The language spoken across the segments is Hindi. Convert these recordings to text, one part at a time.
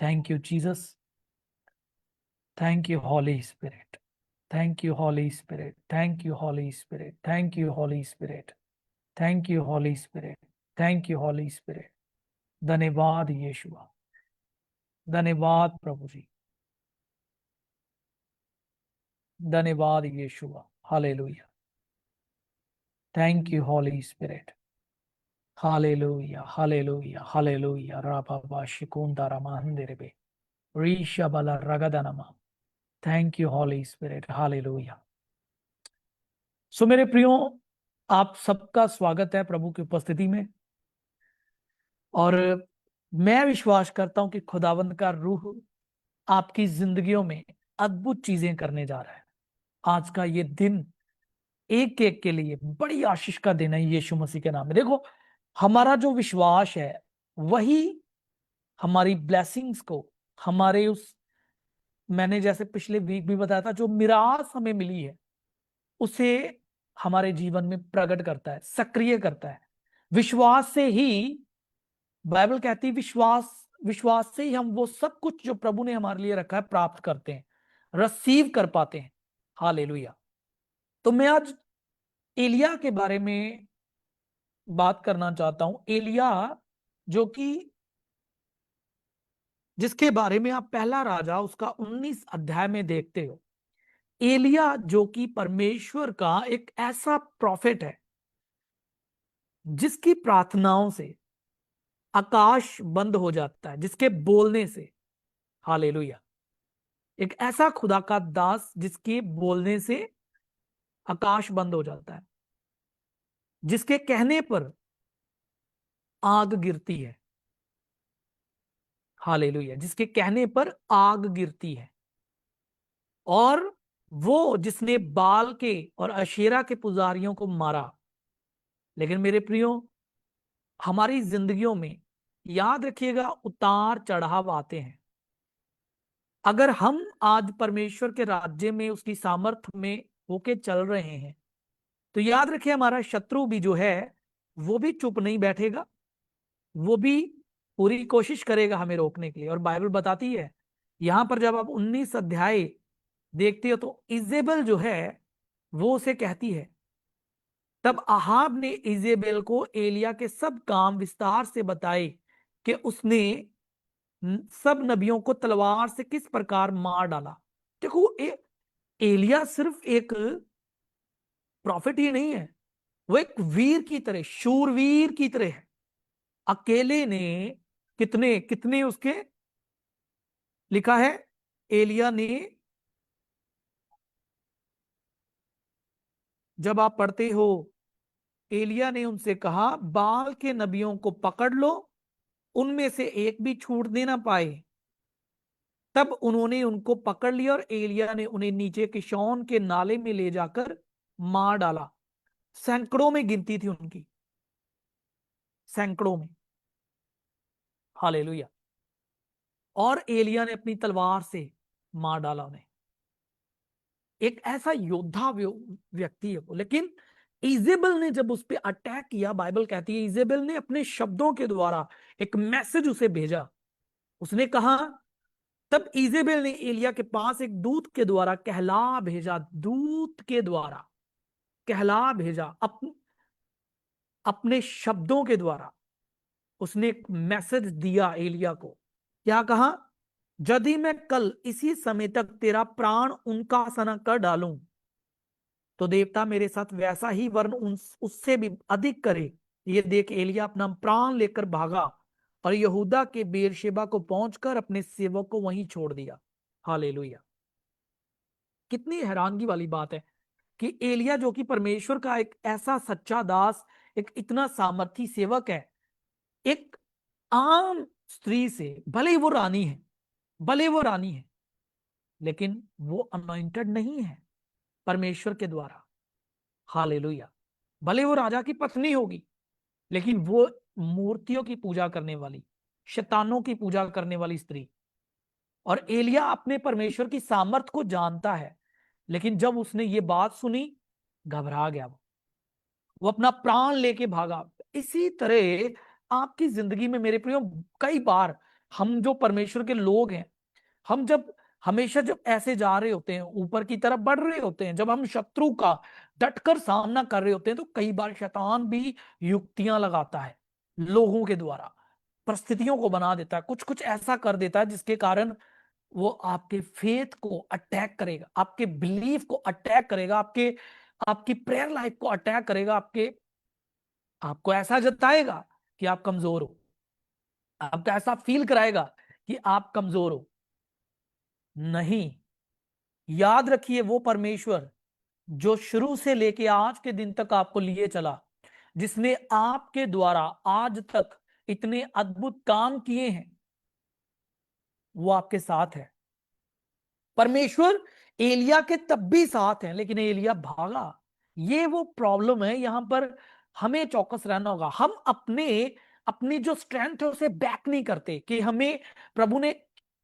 Thank you, Jesus. Thank you, Holy Spirit. Thank you, Holy Spirit. Thank you, Holy Spirit. Thank you, Holy Spirit. Thank you, Holy Spirit. Thank you, Holy Spirit. धन्यवाद यीशुआ, धन्यवाद प्रभु जी, धन्यवाद यीशुआ। Hallelujah. Thank you, Holy Spirit. Hallelujah, hallelujah, hallelujah. Rababa shikunda ramahanderebe. Risha bala ragadanama. Thank you, Holy Spirit. Hallelujah. सो मेरे प्रियो, आप सबका स्वागत है प्रभु की उपस्थिति में। और मैं विश्वास करता हूं कि खुदावंद का रूह आपकी जिंदगियों में अद्भुत चीजें करने जा रहा है। आज का ये दिन एक एक के लिए बड़ी आशीष का दिन है यीशु मसीह के नाम में। देखो, हमारा जो विश्वास है वही हमारी ब्लेसिंग्स को, हमारे उस, मैंने जैसे पिछले वीक भी बताया था, जो मिरास हमें मिली है उसे हमारे जीवन में प्रकट करता है, सक्रिय करता है। विश्वास से ही, बाइबल कहती है, विश्वास से ही हम वो सब कुछ जो प्रभु ने हमारे लिए रखा है प्राप्त करते हैं, रिसीव कर पाते हैं। हालेलुया। तो मैं आज एलिया के बारे में बात करना चाहता हूं। एलिया, जो कि जिसके बारे में आप पहला राजा उसका 19 अध्याय में देखते हो। एलिया जो कि परमेश्वर का एक ऐसा प्रॉफिट है जिसकी प्रार्थनाओं से आकाश बंद हो जाता है, जिसके बोलने से। हालेलुया। एक ऐसा खुदा का दास जिसके बोलने से आकाश बंद हो जाता है, जिसके कहने पर आग गिरती है। हालेलुया। जिसके कहने पर आग गिरती है। और वो जिसने बाल के और अशेरा के पुजारियों को मारा। लेकिन मेरे प्रियो, हमारी जिंदगियों में याद रखिएगा, उतार चढ़ाव आते हैं। अगर हम आज परमेश्वर के राज्य में उसकी सामर्थ में होके चल रहे हैं तो याद रखिए, हमारा शत्रु भी जो है वो भी चुप नहीं बैठेगा, वो भी पूरी कोशिश करेगा हमें रोकने के लिए। और बाइबल बताती है, यहां पर जब आप 19 अध्याय देखते हो तो इजेबेल जो है वो उसे कहती है। तब अहाब ने इजेबेल को एलिया के सब काम विस्तार से बताए कि उसने सब नबियों को तलवार से किस प्रकार मार डाला। देखो, एलिया सिर्फ एक प्रॉफिट ही नहीं है, वो एक वीर की तरह, शूरवीर की तरह है। अकेले ने कितने कितने उसके लिखा है, एलिया ने, जब आप पढ़ते हो, एलिया ने उनसे कहा, बाल के नबियों को पकड़ लो, उनमें से एक भी छूट देना पाए। तब उन्होंने उनको पकड़ लिया और एलिया ने उन्हें नीचे किशोन के नाले में ले जाकर मार डाला। सैकड़ों में गिनती थी उनकी, सैकड़ों में। हालेलुया। और एलिया ने अपनी तलवार से मार डाला उन्हें। एक ऐसा योद्धा व्यक्ति है वो। लेकिन इजेबेल ने जब उस पर अटैक किया, बाइबल कहती है इजेबेल ने अपने शब्दों के द्वारा एक मैसेज उसे भेजा। उसने कहा, तब इजेबेल ने एलिया के पास एक दूत के द्वारा कहला भेजा, दूत के द्वारा कहला भेजा, अपने शब्दों के द्वारा उसने एक मैसेज दिया एलिया को। क्या कहा, यदि मैं कल इसी समय तक तेरा प्राण उनका सना कर डालूं तो देवता मेरे साथ वैसा ही वरन उससे भी अधिक करे। ये देख एलिया अपना प्राण लेकर भागा और यहूदा के बेरशेबा को पहुंचकर अपने सेवक को वहीं छोड़ दिया। हालेलुया। कितनी हैरानगी वाली बात है कि एलिया जो कि परमेश्वर का एक ऐसा सच्चा दास, एक इतना सामर्थी सेवक है, एक आम स्त्री से, भले ही वो रानी है, भले वो रानी है, लेकिन वो अनॉइंटेड नहीं है परमेश्वर के द्वारा। हालेलुया। भले वो राजा की पत्नी होगी, लेकिन वो मूर्तियों की पूजा करने वाली, शैतानों की पूजा करने वाली स्त्री। और एलिया अपने परमेश्वर की सामर्थ को जानता है, लेकिन जब उसने ये बात सुनी, घबरा गया। वो अपना प्राण लेके भागा। इसी तरह आपकी जिंदगी में मेरे प्रियो कई बार हम जो परमेश्वर के लोग हैं, हम जब हमेशा जब ऐसे जा रहे होते हैं, ऊपर की तरफ बढ़ रहे होते हैं, जब हम शत्रु का डटकर सामना कर रहे होते हैं, तो कई बार शैतान भी युक्तियां लगाता है लोगों के द्वारा, परिस्थितियों को बना देता है, कुछ कुछ ऐसा कर देता है जिसके कारण वो आपके फेथ को अटैक करेगा, आपके बिलीफ को अटैक करेगा, आपके आपकी प्रेयर लाइफ को अटैक करेगा, आपको ऐसा जताएगा कि आप कमजोर हो, आपको ऐसा फील कराएगा कि आप कमजोर हो। नहीं, याद रखिए वो परमेश्वर जो शुरू से लेके आज के दिन तक आपको लिए चला, जिसने आपके द्वारा आज तक इतने अद्भुत काम किए हैं, वो आपके साथ है। परमेश्वर एलिया के तब भी साथ हैं, लेकिन एलिया भागा। ये वो प्रॉब्लम है, यहां पर हमें चौकस रहना होगा। हम अपनी जो स्ट्रेंथ है उसे बैक नहीं करते कि हमें प्रभु ने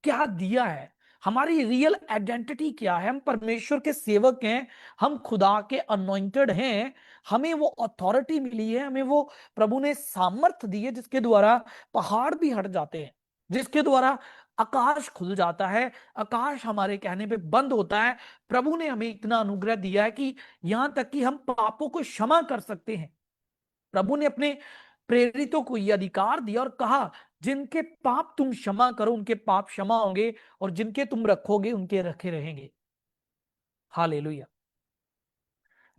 क्या दिया है, हमारी रियल आइडेंटिटी क्या है। हम परमेश्वर के सेवक हैं, हम खुदा के अनॉइंटेड हैं, हमें वो अथॉरिटी मिली है, हमें वो प्रभु ने सामर्थ दी है जिसके द्वारा पहाड़ भी हट जाते हैं, जिसके द्वारा आकाश खुल जाता है, आकाश हमारे कहने पे बंद होता है। प्रभु ने हमें इतना अनुग्रह दिया है कि यहां तक कि हम पापों को क्षमा कर सकते हैं। प्रभु ने अपने प्रेरितों को यह अधिकार दिया और कहा, जिनके पाप तुम क्षमा करो उनके पाप क्षमा होंगे, और जिनके तुम रखोगे उनके रखे रहेंगे। हालेलुया।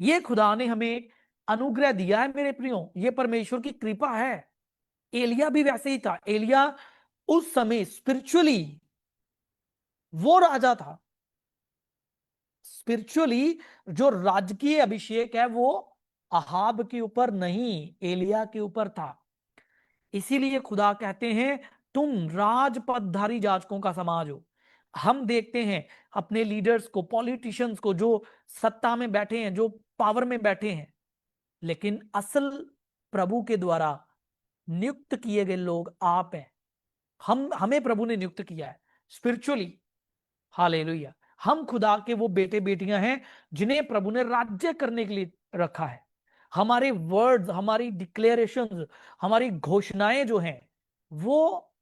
ये खुदा ने हमें अनुग्रह दिया है मेरे प्रियो, ये परमेश्वर की कृपा है। एलिया भी वैसे ही था। एलिया उस समय स्पिरिचुअली वो राजा था। स्पिरिचुअली जो राजकीय अभिषेक है वो अहाब के ऊपर नहीं, एलिया के ऊपर था। इसीलिए खुदा कहते हैं तुम राजपदधारी याजकों का समाज हो। हम देखते हैं अपने लीडर्स को, पॉलिटिशियंस को, जो सत्ता में बैठे हैं, जो पावर में बैठे हैं, लेकिन असल प्रभु के द्वारा नियुक्त किए गए लोग आप हैं। हमें प्रभु ने नियुक्त किया है स्पिरिचुअली। हालेलुया। हम खुदा के वो बेटे बेटियां हैं जिन्हें प्रभु ने राज्य करने के लिए रखा है। हमारे वर्ड्स, हमारी डिक्लेरेशंस, हमारी घोषणाएं जो हैं वो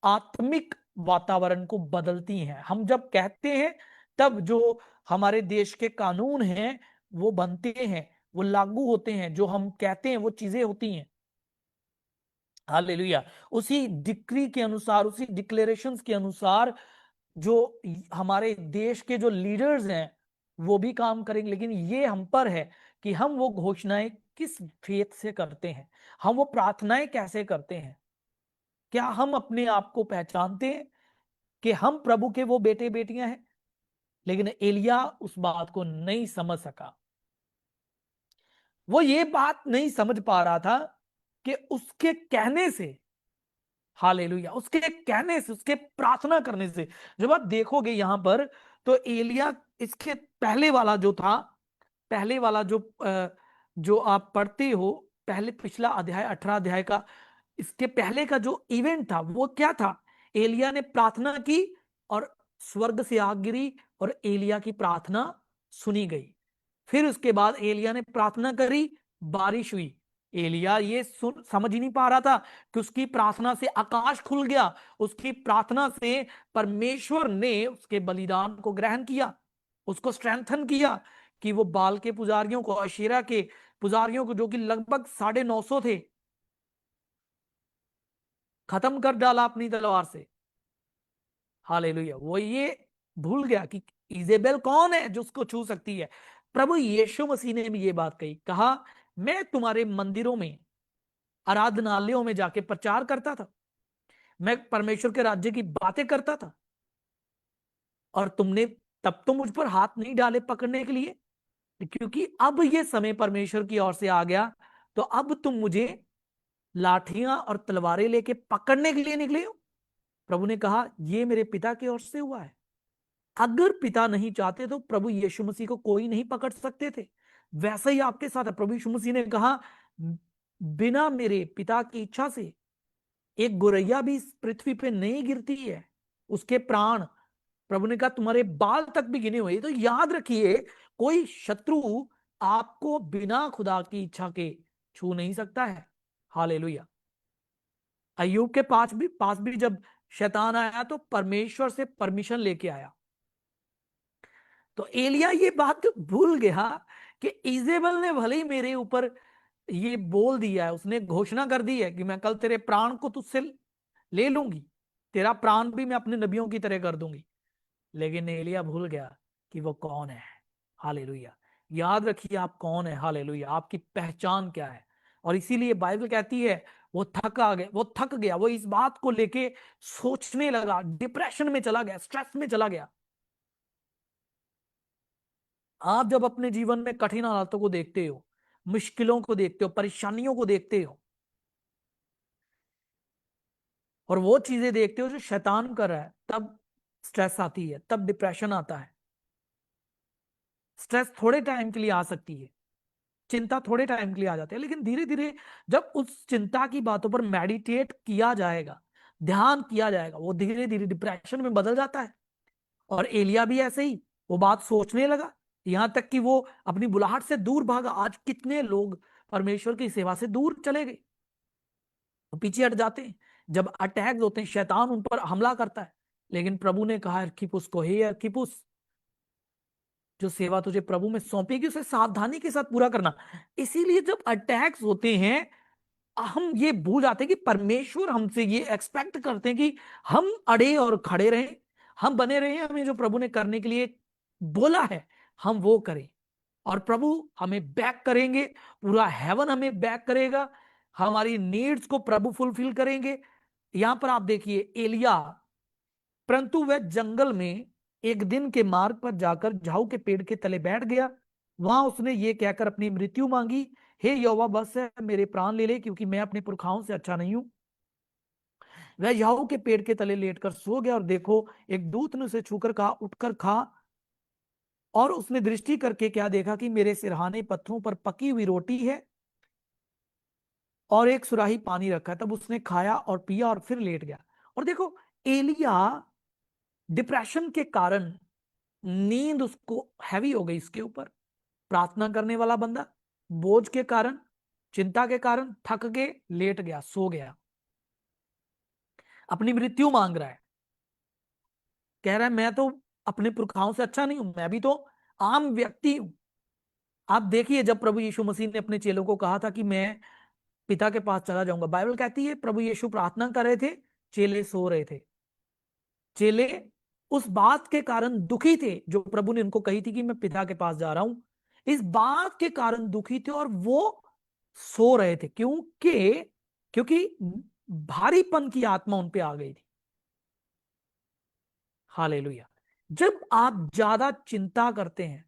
आत्मिक वातावरण को बदलती हैं। हम जब कहते हैं तब जो हमारे देश के कानून हैं वो बनते हैं, वो लागू होते हैं, जो हम कहते हैं वो चीजें होती हैं। हालेलुया। उसी डिक्री के अनुसार, उसी डिक्लेरेशंस के अनुसार जो हमारे देश के जो लीडर्स हैं वो भी काम करेंगे। लेकिन ये हम पर है कि हम वो घोषणाएं किस फेथ से करते हैं, हम वो प्रार्थनाएं कैसे करते हैं। क्या हम अपने आप को पहचानते हैं कि हम प्रभु के वो बेटे बेटियां हैं? लेकिन एलिया उस बात को नहीं समझ सका। वो ये बात नहीं समझ पा रहा था कि उसके कहने से, हालेलुया, उसके कहने से, उसके प्रार्थना करने से, जब आप देखोगे यहां पर तो एलिया, इसके पहले वाला जो था, पहले वाला जो आप पढ़ते हो, पहले पिछला अध्याय 18 अध्याय का, इसके पहले का जो इवेंट था वो क्या था? एलिया ने प्रार्थना की और स्वर्ग से आग गिरी और एलिया की प्रार्थना सुनी गई। फिर उसके बाद एलिया ने प्रार्थना करी, बारिश हुई। एलिया ये समझ ही नहीं पा रहा था कि उसकी प्रार्थना से आकाश खुल गया, उसकी प्रार्थना से परमेश्वर ने उसके बलिदान को ग्रहण किया, उसको स्ट्रेंथन किया कि वो बाल के पुजारियों को, अशेरा के पुजारियों को, जो कि लगभग 950 थे, खत्म कर डाला अपनी तलवार से। हालेलुया। वो ये भूल गया कि इजेबेल कौन है जो उसको छू सकती है। प्रभु यीशु मसीह ने भी ये बात कही, कहा मैं तुम्हारे मंदिरों में, आराधनालयों में जाके प्रचार करता था, मैं परमेश्वर के राज्य की बातें करता था, और तुमने तब तो मुझ पर हाथ नहीं डाले पकड़ने के लिए, क्योंकि अब ये समय परमेश्वर की ओर से आ गया, तो अब तुम मुझे लाठियां और तलवारें लेके पकड़ने के लिए निकले हो। प्रभु ने कहा ये मेरे पिता की ओर से हुआ है। अगर पिता नहीं चाहते तो प्रभु यीशु मसीह को कोई नहीं पकड़ सकते थे। वैसा ही आपके साथ है। प्रभु यीशु मसीह ने कहा बिना मेरे पिता की इच्छा से एक गोरैया भी इस पृथ्वी पे नहीं गिरती है, उसके प्राण, प्रभु ने कहा तुम्हारे बाल तक भी गिने हुए। तो याद रखिए, कोई शत्रु आपको बिना खुदा की इच्छा के छू नहीं सकता है। हालेलुया। अय्यूब के पास भी जब शैतान आया तो परमेश्वर से परमिशन लेके आया। तो एलिया ये बात भूल गया कि इजेबल ने भले ही मेरे ऊपर ये बोल दिया है, उसने घोषणा कर दी है कि मैं कल तेरे प्राण को तुझसे ले लूंगी, तेरा प्राण भी मैं अपने नबियों की तरह कर दूंगी। लेकिन एलिया भूल गया कि वो कौन है। हालेलुया। याद रखिए आप कौन है। हालेलुया। आपकी पहचान क्या है। और इसीलिए बाइबल कहती है वो थक गया, वो इस बात को लेके सोचने लगा, डिप्रेशन में चला गया, स्ट्रेस में चला गया। आप जब अपने जीवन में कठिन हालातों को देखते हो, मुश्किलों को देखते हो, परेशानियों को देखते हो, और वो चीजें देखते हो जो शैतान कर रहा है, तब स्ट्रेस आती है, तब डिप्रेशन आता है। स्ट्रेस थोड़े टाइम के लिए आ सकती है, चिंता थोड़े टाइम के लिए आ जाती है, लेकिन धीरे धीरे जब उस चिंता की बातों पर मेडिटेट किया जाएगा, ध्यान किया जाएगा, वो धीरे धीरे डिप्रेशन में बदल जाता है। और एलिया भी ऐसे ही वो बात सोचने लगा, यहां तक कि वो अपनी बुलाहट से दूर भागा। आज कितने लोग परमेश्वर की सेवा से दूर चले गए, वो पीछे हट जाते हैं। जब अटैक होते हैं, शैतान उन पर हमला करता है, लेकिन प्रभु ने कहा अर्खिपुस को, हे अर्खिपुस, जो सेवा तुझे प्रभु में सौंपेगी उसे सावधानी के साथ पूरा करना। इसीलिए जब अटैक्स होते हैं, हम ये भूल जाते हैं कि परमेश्वर हमसे ये एक्सपेक्ट करते हैं कि हम अड़े और खड़े रहें, हम बने रहें, हमें जो प्रभु ने करने के लिए बोला है हम वो करें। और प्रभु हमें बैक करेंगे, पूरा हेवन हमें बैक करेगा, हमारी नीड्स को प्रभु फुलफिल करेंगे। यहां पर आप देखिए एलिया, परंतु वह जंगल में एक दिन के मार्ग पर जाकर झाऊ के पेड़ के तले बैठ गया। वहां उसने ये कहकर अपनी मृत्यु मांगी, हे यहोवा, बस है, मेरे प्राण ले ले, क्योंकि मैं अपने पुरखाओं से अच्छा नहीं हूं। वह झाऊ के पेड़ के तले लेटकर सो गया, और देखो एक दूत ने उसे छूकर कहा, उठकर खा। और उसने दृष्टि करके क्या देखा कि मेरे सिरहाने पत्थरों पर पकी हुई रोटी है और एक सुराही पानी रखा है। तब उसने खाया और पिया और फिर लेट गया। और देखो, एलिया डिप्रेशन के कारण, नींद उसको हैवी हो गई इसके ऊपर, प्रार्थना करने वाला बंदा बोझ के कारण, चिंता के कारण थक के लेट गया, सो गया, अपनी मृत्यु मांग रहा है, कह रहा है मैं तो अपने पुरखाओं से अच्छा नहीं हूं, मैं भी तो आम व्यक्ति हूं। आप देखिए, जब प्रभु यीशु मसीह ने अपने चेलों को कहा था कि मैं पिता के पास चला जाऊंगा, बाइबल कहती है प्रभु यीशु प्रार्थना कर रहे थे, चेले सो रहे थे। चेले उस बात के कारण दुखी थे जो प्रभु ने उनको कही थी कि मैं पिता के पास जा रहा हूं, इस बात के कारण दुखी थे, और वो सो रहे थे, क्योंकि भारीपन की आत्मा उन पे आ गई थी। हालेलुया। जब आप ज्यादा चिंता करते हैं,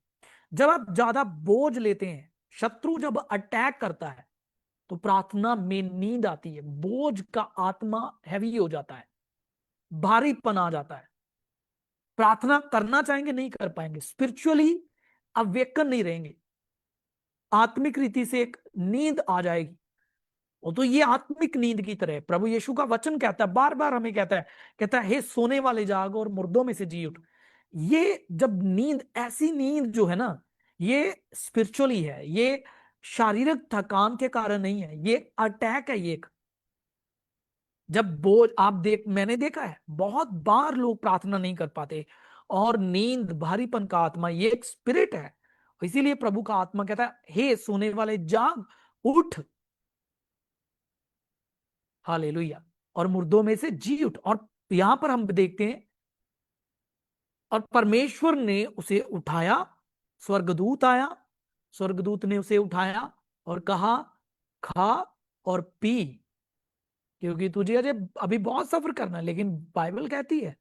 जब आप ज्यादा बोझ लेते हैं, शत्रु जब अटैक करता है, तो प्रार्थना में नींद आती है, बोझ का आत्मा हैवी हो जाता है, भारीपन आ जाता है, प्रार्थना करना चाहेंगे नहीं कर पाएंगे, स्पिरिचुअली अवेकन नहीं रहेंगे, आत्मिक रीति से एक नींद आ जाएगी। वो तो ये आत्मिक नींद की तरह है। प्रभु यीशु का वचन कहता है, बार बार हमें कहता है हे सोने वाले जाग और मुर्दों में से जी उठ। ये जब नींद, ऐसी नींद जो है ना, ये स्पिरिचुअली है, ये शारीरिक थकान के कारण नहीं है, ये अटैक है। ये एक, जब बोझ, मैंने देखा है बहुत बार लोग प्रार्थना नहीं कर पाते, और नींद, भारीपन का आत्मा, ये एक स्पिरिट है। इसीलिए प्रभु का आत्मा कहता है हे सोने वाले जाग उठ। हालेलुया। और मुर्दों में से जी उठ। और यहां पर हम देखते हैं, और परमेश्वर ने उसे उठाया, स्वर्गदूत आया, स्वर्गदूत ने उसे उठाया और कहा खा और पी, क्योंकि तुझे अजय अभी बहुत सफर करना है। लेकिन बाइबल कहती है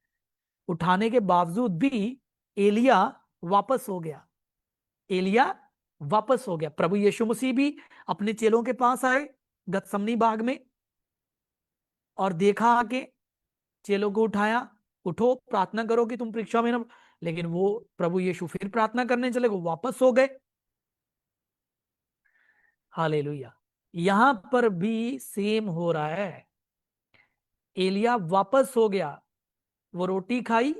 उठाने के बावजूद भी एलिया वापस हो गया। एलिया वापस हो गया। प्रभु यीशु मसीह भी अपने चेलों के पास आए गतसमनी बाग में, और देखा आके, चेलों को उठाया, उठो प्रार्थना करो कि तुम परीक्षा में ना। लेकिन वो प्रभु यीशु फिर प्रार्थना करने चले, वो वापस हो गए। हालेलुया। यहां पर भी सेम हो रहा है। एलिया वापस हो गया, वो रोटी खाई,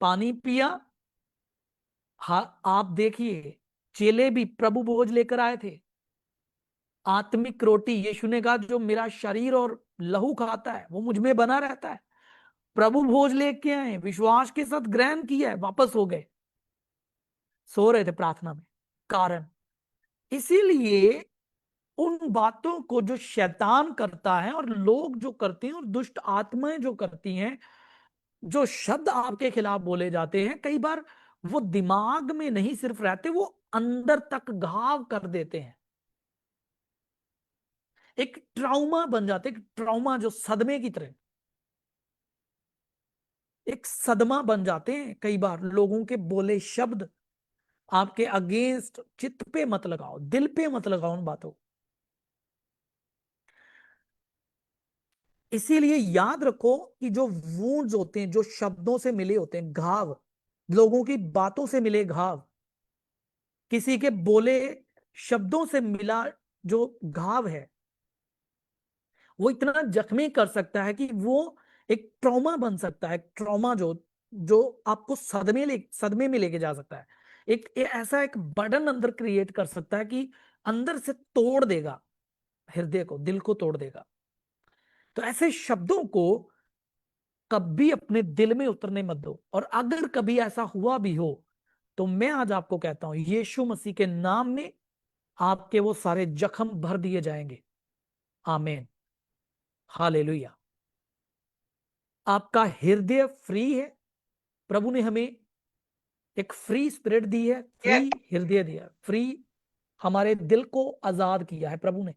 पानी पिया। हाँ, आप देखिए, चेले भी प्रभु भोज लेकर आए थे, आत्मिक रोटी। यीशु ने कहा जो मेरा शरीर और लहू खाता है वो मुझ में बना रहता है, प्रभु भोज लेके आए, विश्वास के साथ ग्रहण किया है, वापस हो गए, सो रहे थे प्रार्थना में। कारण, इसीलिए उन बातों को जो शैतान करता है और लोग जो करते हैं और दुष्ट आत्माएं जो करती हैं, जो शब्द आपके खिलाफ बोले जाते हैं, कई बार वो दिमाग में नहीं सिर्फ रहते, वो अंदर तक घाव कर देते हैं, एक ट्राउमा बन जाते, एक ट्राउमा जो सदमे की तरह, एक सदमा बन जाते हैं। कई बार लोगों के बोले शब्द आपके अगेंस्ट, चित्त पे मत लगाओ, दिल पे मत लगाओ उन बातों। इसीलिए याद रखो कि जो वूंड्स होते हैं, जो शब्दों से मिले होते हैं घाव, लोगों की बातों से मिले घाव, किसी के बोले शब्दों से मिला जो घाव है, वो इतना जख्मी कर सकता है कि वो एक ट्रॉमा बन सकता है। ट्रॉमा जो जो आपको सदमे में लेके जा सकता है, ऐसा एक बर्डन अंदर क्रिएट कर सकता है कि अंदर से तोड़ देगा, हृदय को, दिल को तोड़ देगा। तो ऐसे शब्दों को कभी अपने दिल में उतरने मत दो। और अगर कभी ऐसा हुआ भी हो, तो मैं आज आपको कहता हूं, यीशु मसीह के नाम में आपके वो सारे जख्म भर दिए जाएंगे। आमीन, हालेलुया। आपका हृदय फ्री है। प्रभु ने हमें एक फ्री स्पिरिट दी है, फ्री हृदय दिया, फ्री, हमारे दिल को आजाद किया है प्रभु ने।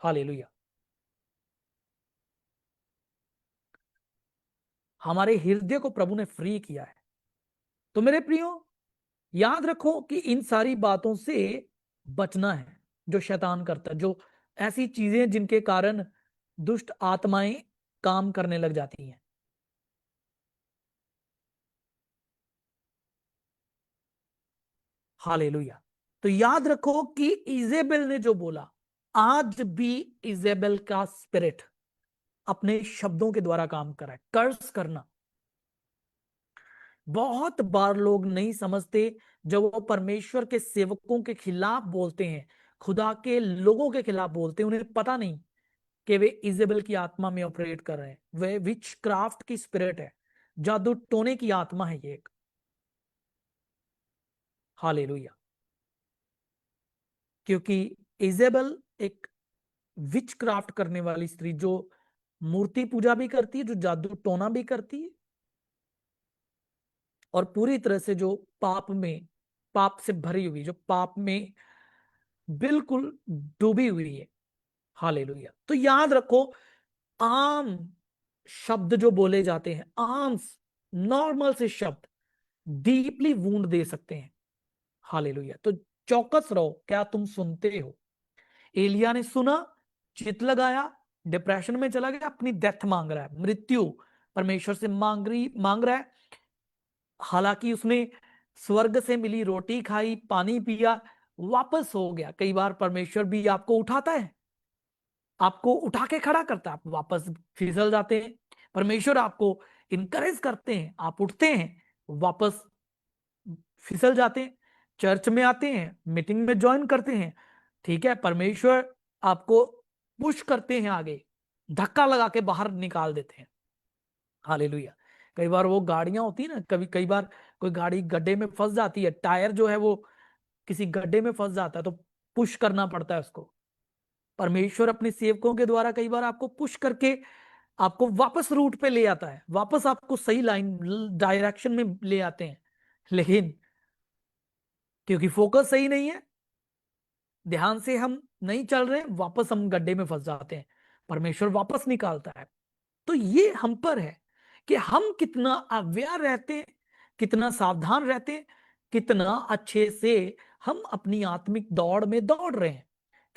हालेलुया। हमारे हृदय को प्रभु ने फ्री किया है। तो मेरे प्रियो, याद रखो कि इन सारी बातों से बचना है, जो शैतान करता है, जो ऐसी चीजें जिनके कारण दुष्ट आत्माएं काम करने लग जाती हैं। हालेलुया। तो याद रखो कि इजेबेल ने जो बोला, आज भी इजेबेल का स्पिरिट अपने शब्दों के द्वारा काम कर रहा है, कर्स करना। बहुत बार लोग नहीं समझते, जब वो परमेश्वर के सेवकों के खिलाफ बोलते हैं, खुदा के लोगों के खिलाफ बोलते हैं, उन्हें पता नहीं कि वे इजेबेल की आत्मा में ऑपरेट कर रहे हैं। वे विच क्राफ्ट की स्पिरिट है, जादू टोने की आत्मा है ये एक। हालेलुया। क्योंकि इजेबेल एक विच क्राफ्ट करने वाली स्त्री, जो मूर्ति पूजा भी करती है, जो जादू टोना भी करती है, और पूरी तरह से जो पाप से भरी हुई, जो पाप में बिल्कुल डूबी हुई है। हालेलुया। तो याद रखो, आम शब्द जो बोले जाते हैं, आम नॉर्मल से शब्द डीपली वूंड दे सकते हैं। हालेलुया। तो चौकस रहो, क्या तुम सुनते हो? एलिया ने सुना, चित लगाया, डिप्रेशन में चला गया, अपनी डेथ मांग रहा है, मृत्यु परमेश्वर से मांग रहा है। हालांकि उसने स्वर्ग से मिली रोटी खाई, पानी पिया, वापस हो गया। कई बार परमेश्वर भी आपको उठाता है, आपको उठा के खड़ा करता है, आप वापस फिसल जाते हैं। परमेश्वर आपको इनकरेज करते हैं, आप उठते हैं, वापस फिसल जाते हैं। चर्च में आते हैं, मीटिंग में ज्वाइन करते हैं, ठीक है, परमेश्वर आपको पुश करते हैं आगे, धक्का लगा के बाहर निकाल देते हैं। हालेलुया। कई बार वो गाड़ियां होती है ना, कई बार कोई गाड़ी गड्ढे में फंस जाती है, टायर जो है वो किसी गड्ढे में फंस जाता है, तो पुश करना पड़ता है उसको। परमेश्वर अपने सेवकों के द्वारा कई बार आपको पुश करके आपको वापस रूट पे ले आता है, वापस आपको सही लाइन, डायरेक्शन में ले आते हैं। लेकिन क्योंकि फोकस सही नहीं है, ध्यान से हम नहीं चल रहे, वापस हम गड्ढे में फंस जाते हैं, परमेश्वर वापस निकालता है। तो ये हम पर है कि हम कितना अवेयर रहते हैं, कितना सावधान रहते हैं, कितना अच्छे से हम अपनी आत्मिक दौड़ में दौड़ रहे हैं,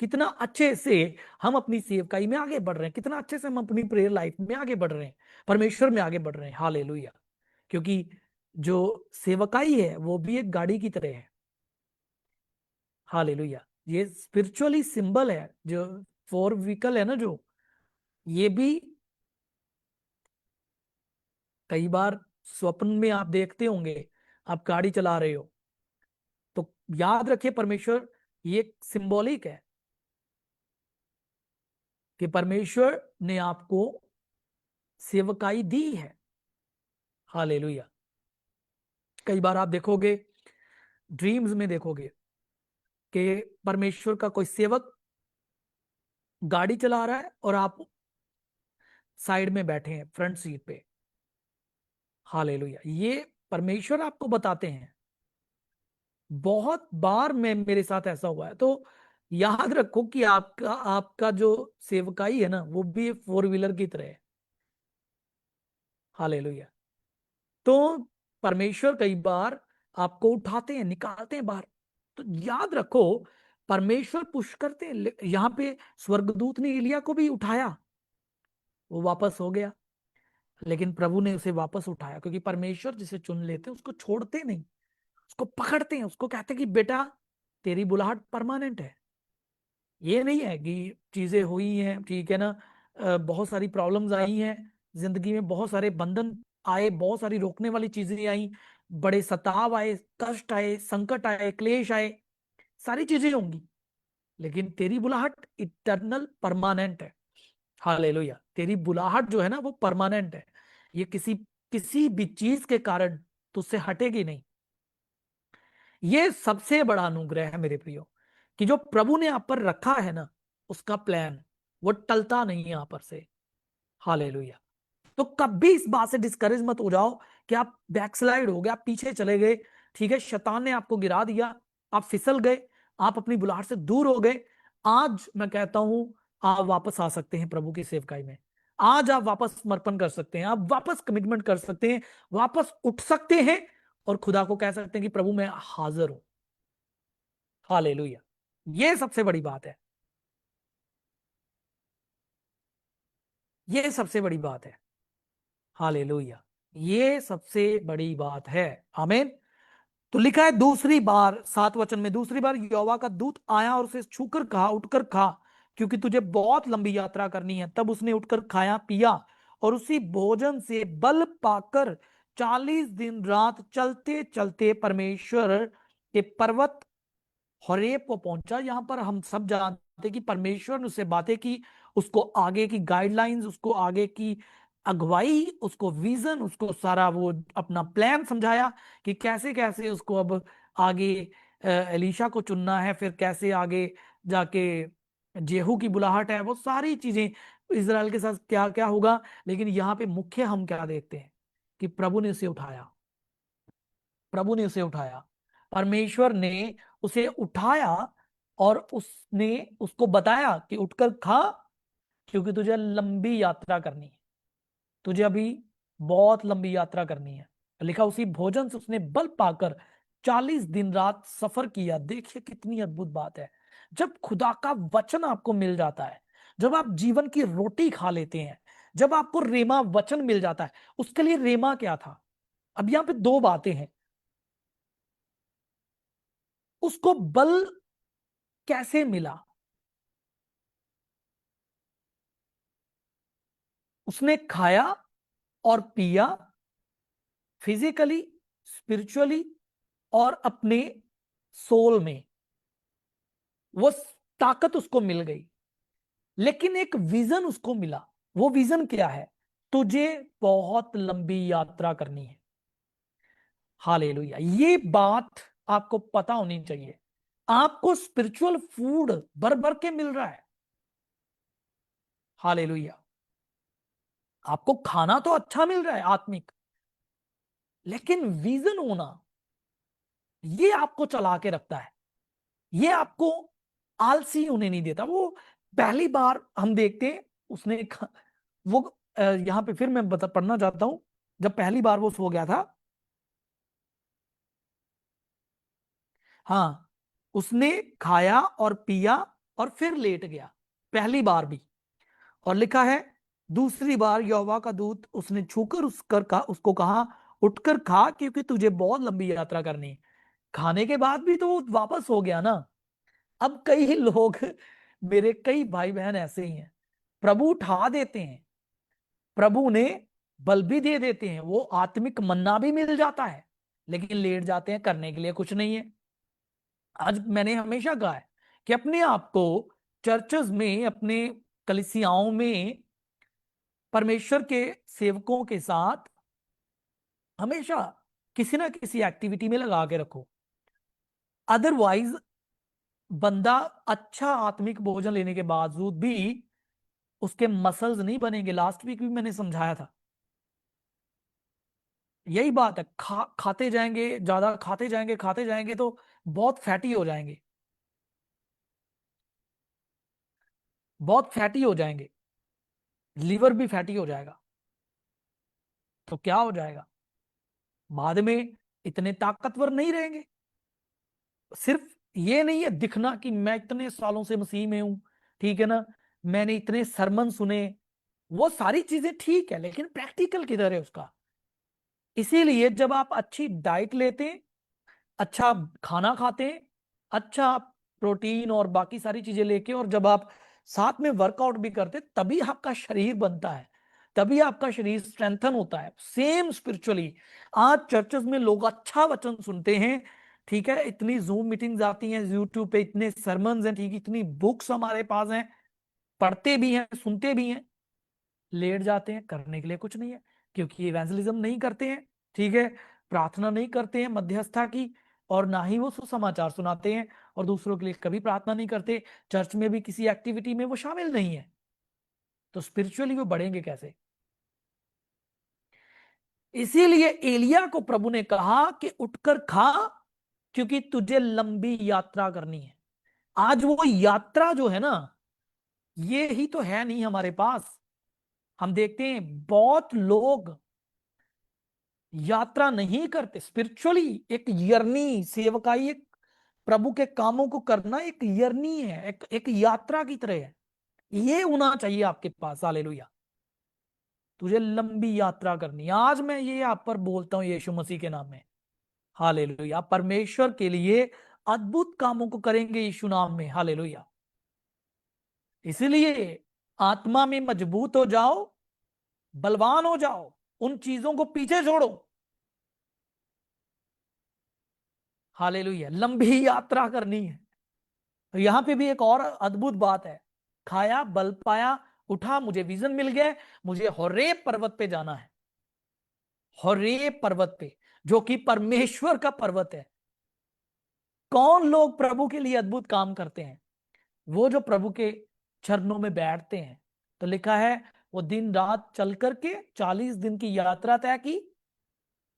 कितना अच्छे से हम अपनी सेवकाई में आगे बढ़ रहे हैं, कितना अच्छे से हम अपनी प्रेयर लाइफ में आगे बढ़ रहे हैं, परमेश्वर में आगे बढ़ रहे हैं। हालेलुया। क्योंकि जो सेवकाई है वो भी एक गाड़ी की तरह है। हालेलुया। ये स्पिरिचुअली सिंबल है, जो फोर व्हीकल है ना, जो ये भी कई बार स्वप्न में आप देखते होंगे, आप गाड़ी चला रहे हो, तो याद रखिए परमेश्वर, ये सिंबॉलिक है कि परमेश्वर ने आपको सेवकाई दी है, हालेलुया। कई बार आप देखोगे, ड्रीम्स में देखोगे कि परमेश्वर का कोई सेवक गाड़ी चला रहा है और आप साइड में बैठे हैं, फ्रंट सीट पे। हालेलुया। ये परमेश्वर आपको बताते हैं। बहुत बार मैं मेरे साथ ऐसा हुआ है। तो याद रखो कि आपका आपका जो सेवकाई है ना, वो भी फोर व्हीलर की तरह है। हालेलुया। तो परमेश्वर कई बार आपको उठाते हैं, निकालते हैं बाहर। तो याद रखो, परमेश्वर पुश करते हैं। यहाँ पे स्वर्गदूत ने एलिया को भी उठाया, वो वापस हो गया, लेकिन प्रभु ने उसे वापस उठाया, क्योंकि परमेश्वर जिसे चुन लेते हैं उसको छोड़ते नहीं, उसको पकड़ते हैं, उसको कहते हैं कि बेटा तेरी बुलाहट परमानेंट है। ये नहीं है कि चीजें हुई हैं, ठीक है ना, बहुत सारी प्रॉब्लम्स आई हैं जिंदगी में, बहुत सारे बंधन आए, बहुत सारी रोकने वाली चीजें आई, बड़े सताव आए, कष्ट आए, संकट आए, क्लेश आए, सारी चीजें होंगी, लेकिन तेरी बुलाहट इटर्नल परमानेंट है। हालेलुया। तेरी बुलाहट जो है ना वो परमानेंट है। ये किसी किसी भी चीज के कारण तुझसे हटेगी नहीं। ये सबसे बड़ा अनुग्रह है मेरे प्रियो, कि जो प्रभु ने आप पर रखा है ना, उसका प्लान वो टलता नहीं है यहाँ पर से। हालेलुया। तो कभी इस बात से डिस्करेज मत हो जाओ कि आप बैकस्लाइड हो गए, आप पीछे चले गए, ठीक है, शैतान ने आपको गिरा दिया, आप फिसल गए, आप अपनी बुलाहट से दूर हो गए। आज मैं कहता हूं, आप वापस आ सकते हैं प्रभु की सेवकाई में। आज आप वापस समर्पण कर सकते हैं, आप वापस कमिटमेंट कर सकते हैं, वापस उठ सकते हैं, और खुदा को कह सकते हैं कि प्रभु मैं हाजिर हूं। हालेलुया। ये सबसे बड़ी बात है। ये सबसे बड़ी बात है। हालेलुया। ये सबसे बड़ी बात है। आमीन। तो लिखा है दूसरी बार, 7 वचन में, दूसरी बार यहोवा का दूत आया और उसे छूकर कहा, उठकर खा, क्योंकि तुझे बहुत लंबी यात्रा करनी है। तब उसने उठकर खाया पिया, और उसी भोजन से बल पाकर 40 दिन रात चलते चलते परमेश्वर के पर्वत होरेब को पहुंचा। यहां पर हम सब जानते हैं कि परमेश्वर ने उससे बातें की, उसको आगे की गाइडलाइंस, उसको आगे की अगुवाई, उसको विजन, उसको सारा वो अपना प्लान समझाया कि कैसे कैसे उसको अब आगे एलीशा को चुनना है, फिर कैसे आगे जाके जेहू की बुलाहट है, वो सारी चीजें इजराइल के साथ क्या क्या होगा। लेकिन यहाँ पे मुख्य हम क्या देखते हैं कि प्रभु ने उसे उठाया। प्रभु ने उसे उठाया, परमेश्वर ने उसे उठाया, और उसने उसको बताया कि उठकर खा, क्योंकि तुझे लंबी यात्रा करनी है, तुझे अभी बहुत लंबी यात्रा करनी है। लिखा उसी भोजन से उसने बल पाकर 40 दिन रात सफर किया। देखिए कितनी अद्भुत बात है। जब खुदा का वचन आपको मिल जाता है, जब आप जीवन की रोटी खा लेते हैं, जब आपको रेमा वचन मिल जाता है। उसके लिए रेमा क्या था? अब यहां पे दो बातें हैं। उसको बल कैसे मिला? उसने खाया और पिया, फिजिकली, स्पिरिचुअली, और अपने सोल में वो ताकत उसको मिल गई। लेकिन एक विजन उसको मिला। वो विजन क्या है? तुझे बहुत लंबी यात्रा करनी है। हालेलुया। ये बात आपको पता होनी चाहिए। आपको स्पिरिचुअल फूड भर भर के मिल रहा है। हालेलुया। आपको खाना तो अच्छा मिल रहा है आत्मिक, लेकिन विजन होना, ये आपको चला के रखता है। ये आपको आलसी होने नहीं देता। वो पहली बार हम देखते हैं उसने वो यहां पे फिर मैं पढ़ना चाहता हूं। जब पहली बार वो सो गया था, हाँ, उसने खाया और पिया और फिर लेट गया, पहली बार भी। और लिखा है दूसरी बार यहोवा का दूत उसने छूकर उसको कहा, उठकर खा, क्योंकि तुझे बहुत लंबी यात्रा करनी है। खाने के बाद भी तो वो वापस हो गया ना। अब कई लोग, मेरे कई भाई बहन ऐसे ही हैं, प्रभु उठा देते हैं, प्रभु ने बल भी दे देते हैं, वो आत्मिक मन्ना भी मिल जाता है, लेकिन लेट जाते हैं, करने के लिए कुछ नहीं है। आज मैंने हमेशा कहा है कि अपने आप को चर्चेस में, अपने कलीसियाओं में परमेश्वर के सेवकों के साथ हमेशा किसी ना किसी एक्टिविटी में लगा के रखो। अदरवाइज बंदा अच्छा आत्मिक भोजन लेने के बावजूद भी उसके मसल्स नहीं बनेंगे। लास्ट वीक भी मैंने समझाया था, यही बात है। खाते जाएंगे, ज्यादा खाते जाएंगे तो बहुत फैटी हो जाएंगे, बहुत फैटी हो जाएंगे, लीवर भी फैटी हो जाएगा। तो क्या हो जाएगा, बाद में इतने ताकतवर नहीं रहेंगे। सिर्फ ये नहीं है दिखना कि मैं इतने सालों से मसीह में हूं, ठीक है ना, मैंने इतने सरमन सुने, वो सारी चीजें ठीक है, लेकिन प्रैक्टिकल किधर है उसका। इसीलिए जब आप अच्छी डाइट लेते हैं, अच्छा खाना खाते हैं, अच्छा प्रोटीन और बाकी सारी चीजें लेके, और जब आप साथ में वर्कआउट भी करते हैं, तभी आपका शरीर बनता है, तभी आपका शरीर स्ट्रेंथन होता है। सेम स्पिरिचुअली आज चर्चेस में लोग अच्छा वचन सुनते हैं, ठीक है, इतनी जूम मीटिंग्स आती हैं, यूट्यूब पे इतने सरमन्स हैं, ठीक है, इतनी बुक्स हमारे पास हैं, पढ़ते भी हैं, सुनते भी हैं, लेट जाते हैं, करने के लिए कुछ नहीं है, क्योंकि इवेंजलिज्म नहीं करते हैं, ठीक है, प्रार्थना नहीं करते हैं मध्यस्थता की, और ना ही वो सुसमाचार सुनाते हैं, और दूसरों के लिए कभी प्रार्थना नहीं करते, चर्च में भी किसी एक्टिविटी में वो शामिल नहीं है, तो स्पिरिचुअली वो बढ़ेंगे कैसे। इसीलिए एलिया को प्रभु ने कहा कि उठकर खा, क्योंकि तुझे लंबी यात्रा करनी है। आज वो यात्रा जो है ना, ये ही तो है नहीं हमारे पास। हम देखते हैं बहुत लोग यात्रा नहीं करते स्पिरिचुअली। एक यर्नी सेवकाई, एक प्रभु के कामों को करना एक यर्नी है, एक यात्रा की तरह है। ये होना चाहिए आपके पास। हालेलुया। तुझे लंबी यात्रा करनी है। आज मैं ये आप पर बोलता हूं यीशु मसीह के नाम में। हालेलुया। परमेश्वर के लिए अद्भुत कामों को करेंगे यीशु नाम में। हालेलुया। इसलिए आत्मा में मजबूत हो जाओ, बलवान हो जाओ, उन चीजों को पीछे छोड़ो। हालेलुया। लंबी यात्रा करनी है। तो यहां पे भी एक और अद्भुत बात है। खाया, बल पाया, उठा, मुझे विजन मिल गया, मुझे होरेब पर्वत पे जाना है। होरेब पर्वत पे, जो कि परमेश्वर का पर्वत है। कौन लोग प्रभु के लिए अद्भुत काम करते हैं? वो जो प्रभु के चरणों में बैठते हैं। तो लिखा है वो दिन रात चल करके 40 दिन की यात्रा तय की।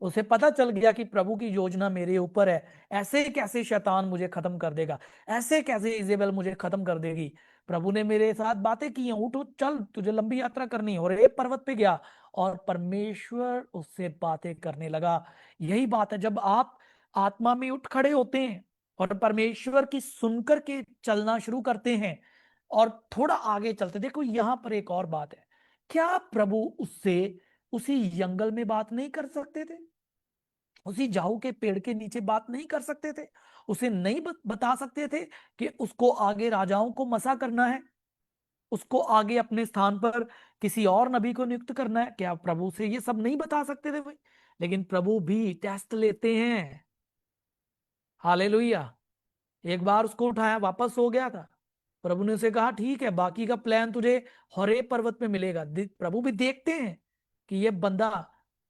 उसे पता चल गया कि प्रभु की योजना मेरे ऊपर है। ऐसे कैसे शैतान मुझे खत्म कर देगा, ऐसे कैसे इजेबेल मुझे खत्म कर देगी। प्रभु ने मेरे साथ बातें की हैं, उठ उठ चल, तुझे लंबी यात्रा करनी है। और एक पर्वत पे गया और परमेश्वर उससे बातें करने लगा। यही बात है, जब आप आत्मा में उठ खड़े होते हैं और परमेश्वर की सुनकर के चलना शुरू करते हैं और थोड़ा आगे चलते। देखो यहां पर एक और बात है, क्या प्रभु उससे उसी जंगल में बात नहीं कर सकते थे? उसी जाऊ के पेड़ के नीचे बात नहीं कर सकते थे? उसे नहीं बता सकते थे कि उसको आगे राजाओं को मसा करना है, उसको आगे अपने स्थान पर किसी और नबी को नियुक्त करना है? क्या प्रभु से ये सब नहीं बता सकते थे भाई? लेकिन प्रभु भी टेस्ट लेते हैं। हालेलुया। एक बार उसको उठाया, वापस हो गया था। प्रभु ने उसे कहा ठीक है, बाकी का प्लान तुझे होरेब पर्वत पे मिलेगा। प्रभु भी देखते हैं कि ये बंदा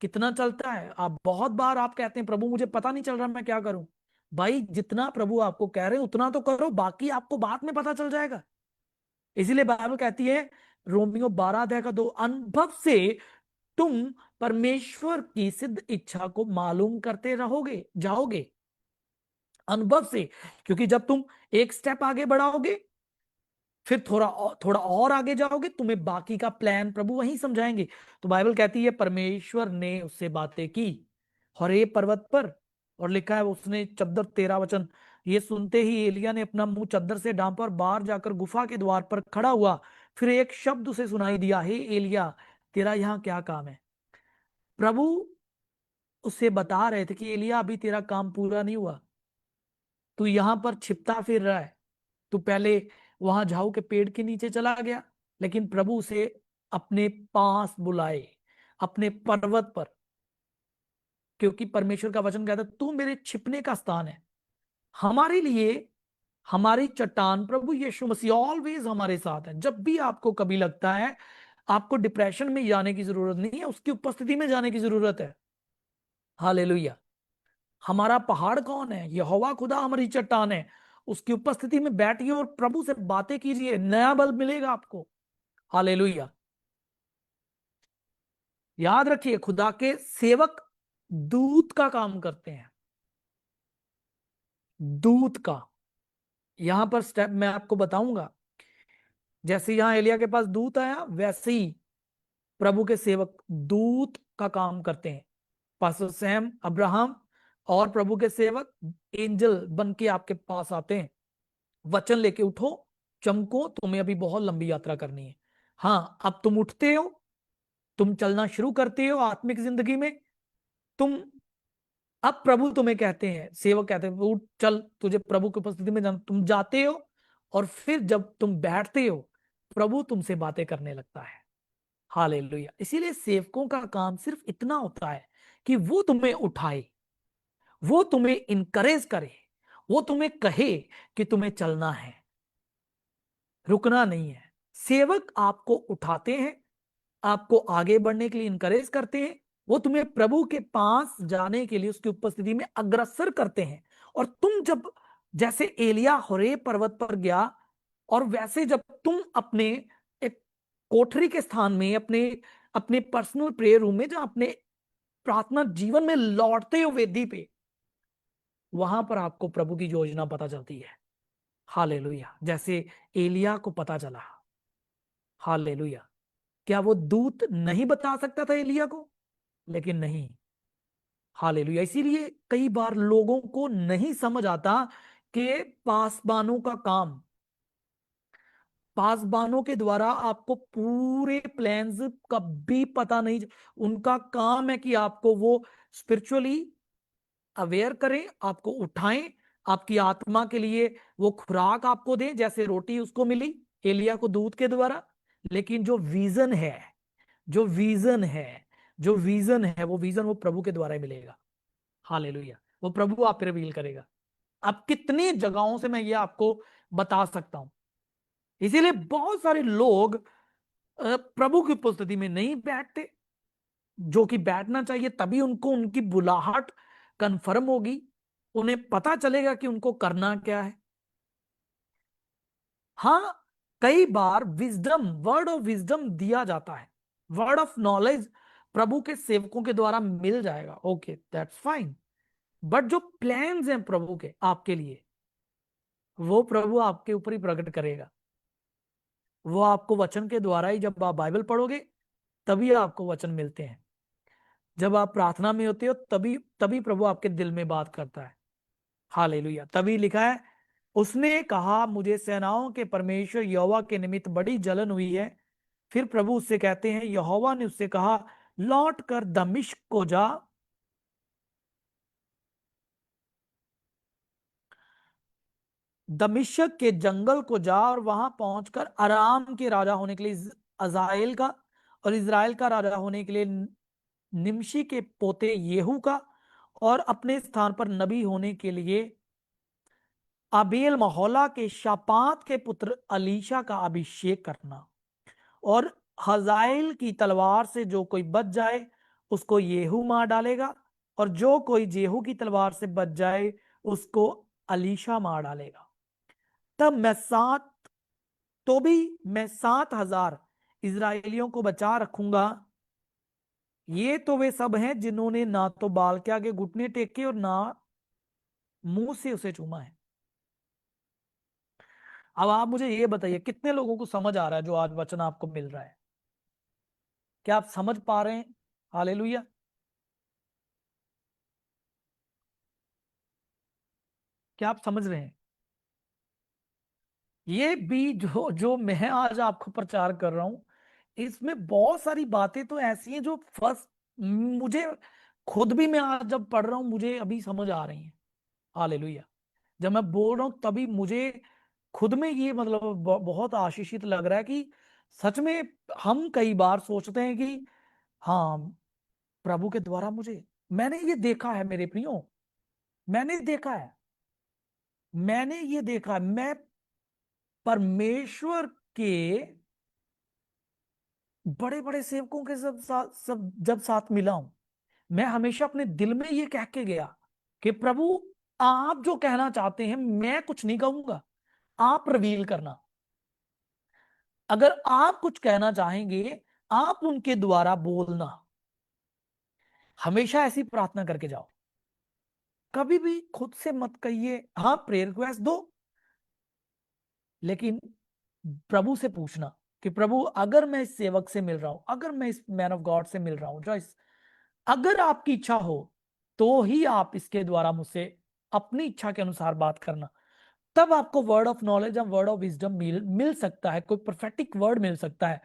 कितना चलता है। आप बहुत बार आप कहते हैं प्रभु मुझे पता नहीं चल रहा मैं क्या करूं। भाई जितना प्रभु आपको कह रहे हैं उतना तो करो, बाकी आपको बाद में पता चल जाएगा। इसीलिए बाइबल कहती है रोमियो 12 अध्याय का 2, अनुभव से तुम परमेश्वर की सिद्ध इच्छा को मालूम करते रहोगे, जाओगे अनुभव से। क्योंकि जब तुम एक स्टेप आगे बढ़ाओगे, फिर थोड़ा और आगे जाओगे, तुम्हें बाकी का प्लान प्रभु वहीं समझाएंगे। तो बाइबल कहती है परमेश्वर ने उससे बातें की होरेब पर्वत पर, और लिखा है उसने चद्दर 13 वचन, ये सुनते ही एलिया ने अपना मुंह चद्दर से ढांपा और बाहर जाकर गुफा के द्वार पर खड़ा हुआ। फिर एक शब्द उसे सुनाई दिया, हे एलिया, तेरा यहाँ क्या काम है? प्रभु उससे बता रहे थे कि एलिया अभी तेरा काम पूरा नहीं हुआ, तू यहां पर छिपता फिर रहा है। तू पहले वहां झाऊ के पेड़ के नीचे चला गया, लेकिन प्रभु उसे अपने पास बुलाए, अपने पर्वत पर। क्योंकि परमेश्वर का वचन कहता है तू मेरे छिपने का स्थान है। हमारे लिए हमारी चट्टान प्रभु यीशु मसीह ऑलवेज हमारे साथ है। जब भी आपको कभी लगता है आपको डिप्रेशन में जाने की जरूरत नहीं है, उसकी उपस्थिति में जाने की जरूरत है। हालेलुया। हमारा पहाड़ कौन है? यहोवा खुदा हमारी चट्टान है। उसकी उपस्थिति में बैठिए और प्रभु से बातें कीजिए, नया बल मिलेगा आपको। हालेलुया। याद रखिए, खुदा के सेवक दूत का काम करते हैं, दूत का। यहां पर स्टेप मैं आपको बताऊंगा। जैसे यहां एलिया के पास दूत आया, वैसे ही प्रभु के सेवक दूत का काम करते हैं। पास्टर सैम, अब्राहम और प्रभु के सेवक एंजल बन के आपके पास आते हैं, वचन लेके उठो, चमको, तुम्हें अभी बहुत लंबी यात्रा करनी है। हाँ, अब तुम उठते हो, तुम चलना शुरू करते हो आत्मिक जिंदगी में। तुम अब प्रभु तुम्हें कहते हैं, सेवक कहते हैं, उठ चल, तुझे प्रभु की उपस्थिति में जाना। तुम जाते हो और फिर जब तुम बैठते हो, प्रभु तुमसे बातें करने लगता है। हालेलुया। इसीलिए सेवकों का काम सिर्फ इतना होता है कि वो तुम्हें उठाए, वो तुम्हें इनकरेज करे, वो तुम्हें कहे कि तुम्हें चलना है, रुकना नहीं है। सेवक आपको उठाते हैं, आपको आगे बढ़ने के लिए इनकरेज करते हैं, वो तुम्हें प्रभु के पास जाने के लिए उसकी उपस्थिति में अग्रसर करते हैं। और तुम जब, जैसे एलिया होरेब पर्वत पर गया, और वैसे जब तुम अपने एक कोठरी के स्थान में, अपने अपने पर्सनल प्रेयर रूम में, जहां अपने प्रार्थना जीवन में लौटते हो वेदी पे, वहां पर आपको प्रभु की योजना पता चलती है। हालेलुया। जैसे एलिया को पता चला। हालेलुया। क्या वो दूत नहीं बता सकता था एलिया को? लेकिन नहीं। हालेलुया। इसीलिए कई बार लोगों को नहीं समझ आता कि पासबानों का काम, पासबानों के द्वारा आपको पूरे प्लान्स कभी पता नहीं। उनका काम है कि आपको वो स्पिरिचुअली अवेयर करें, आपको उठाएं, आपकी आत्मा के लिए वो खुराक आपको दें, जैसे रोटी उसको मिली एलिया को दूध के द्वारा। लेकिन जो विजन है, जो विजन है, जो विजन है, वो विजन वो प्रभु के द्वारा ही मिलेगा। हालेलुया। वो प्रभु आप पे रिवील करेगा। अब कितनी जगहों से मैं ये आपको बता सकता हूं। इसीलिए बहुत सारे लोग प्रभु की उपस्थिति में नहीं बैठते, जो कि बैठना चाहिए। तभी उनको उनकी बुलाहट कंफर्म होगी, उन्हें पता चलेगा कि उनको करना क्या है। हाँ, कई बार विजडम, वर्ड ऑफ विजडम दिया जाता है, वर्ड ऑफ नॉलेज प्रभु के सेवकों के द्वारा मिल जाएगा। Okay, that's fine. बट जो प्लान्स हैं प्रभु के आपके लिए, वो प्रभु आपके ऊपर ही प्रकट करेगा। वो आपको वचन के द्वारा ही, जब आप बाइबल पढ़ोगे तभी आपको वचन मिलते हैं। जब आप प्रार्थना में होते हो तभी तभी प्रभु आपके दिल में बात करता है। हालेलुया। तभी लिखा है, उसने कहा, मुझे सेनाओं के परमेश्वर यहोवा के निमित्त बड़ी जलन हुई है। फिर प्रभु उससे कहते हैं, यहोवा ने उससे कहा, लौट कर दमिश्क को जा, दमिश्क के जंगल को जा, और वहां पहुंचकर अराम के राजा होने के लिए अजाएल का, और इज़राइल का राजा होने के लिए निमशी के पोते येहू का, और अपने स्थान पर नबी होने के लिए आबेल महोला के शापात के पुत्र अलीशा का अभिषेक करना। और हजाएल की तलवार से जो कोई बच जाए उसको येहू मार डालेगा, और जो कोई जेहू की तलवार से बच जाए उसको अलीशा मार डालेगा। तब मैं सात तो भी मैं 7,000 इजराइलियों को बचा रखूंगा। ये तो वे सब हैं जिन्होंने ना तो बाल के आगे घुटने टेके और ना मुंह से उसे चूमा है। अब आप मुझे ये बताइए, कितने लोगों को समझ आ रहा है जो आज वचन आपको मिल रहा है? क्या आप समझ पा रहे हैं? हालेलुया। क्या आप समझ रहे हैं? ये भी जो जो मैं आज आपको प्रचार कर रहा हूं, इसमें बहुत सारी बातें तो ऐसी हैं जो फर्स्ट, मुझे खुद भी, मैं आज जब पढ़ रहा हूं मुझे अभी समझ आ रही हैं। हालेलुया। जब मैं बोल रहा हूं तभी मुझे खुद में ये मतलब बहुत आशीषित लग रहा है कि सच में हम कई बार सोचते हैं कि हाँ, प्रभु के द्वारा मुझे, मैंने ये देखा है मेरे प्रियो, मैंने देखा है, मैंने ये देखा है। मैं परमेश्वर के बड़े बड़े सेवकों के सब जब साथ मिला हूं, मैं हमेशा अपने दिल में ये कह के गया कि प्रभु, आप जो कहना चाहते हैं मैं कुछ नहीं कहूंगा, आप रिवील करना। अगर आप कुछ कहना चाहेंगे, आप उनके द्वारा बोलना। हमेशा ऐसी प्रार्थना करके जाओ। कभी भी खुद से मत कहिए, हाँ प्रेयर रिक्वेस्ट दो, लेकिन प्रभु से पूछना कि प्रभु, अगर मैं इस सेवक से मिल रहा हूं, अगर मैं इस मैन ऑफ गॉड से मिल रहा हूं, जॉइस, अगर आपकी इच्छा हो तो ही आप इसके द्वारा मुझसे अपनी इच्छा के अनुसार बात करना। तब आपको वर्ड ऑफ नॉलेज या वर्ड ऑफ विजडम मिल सकता है, कोई प्रोफेटिक वर्ड मिल सकता है।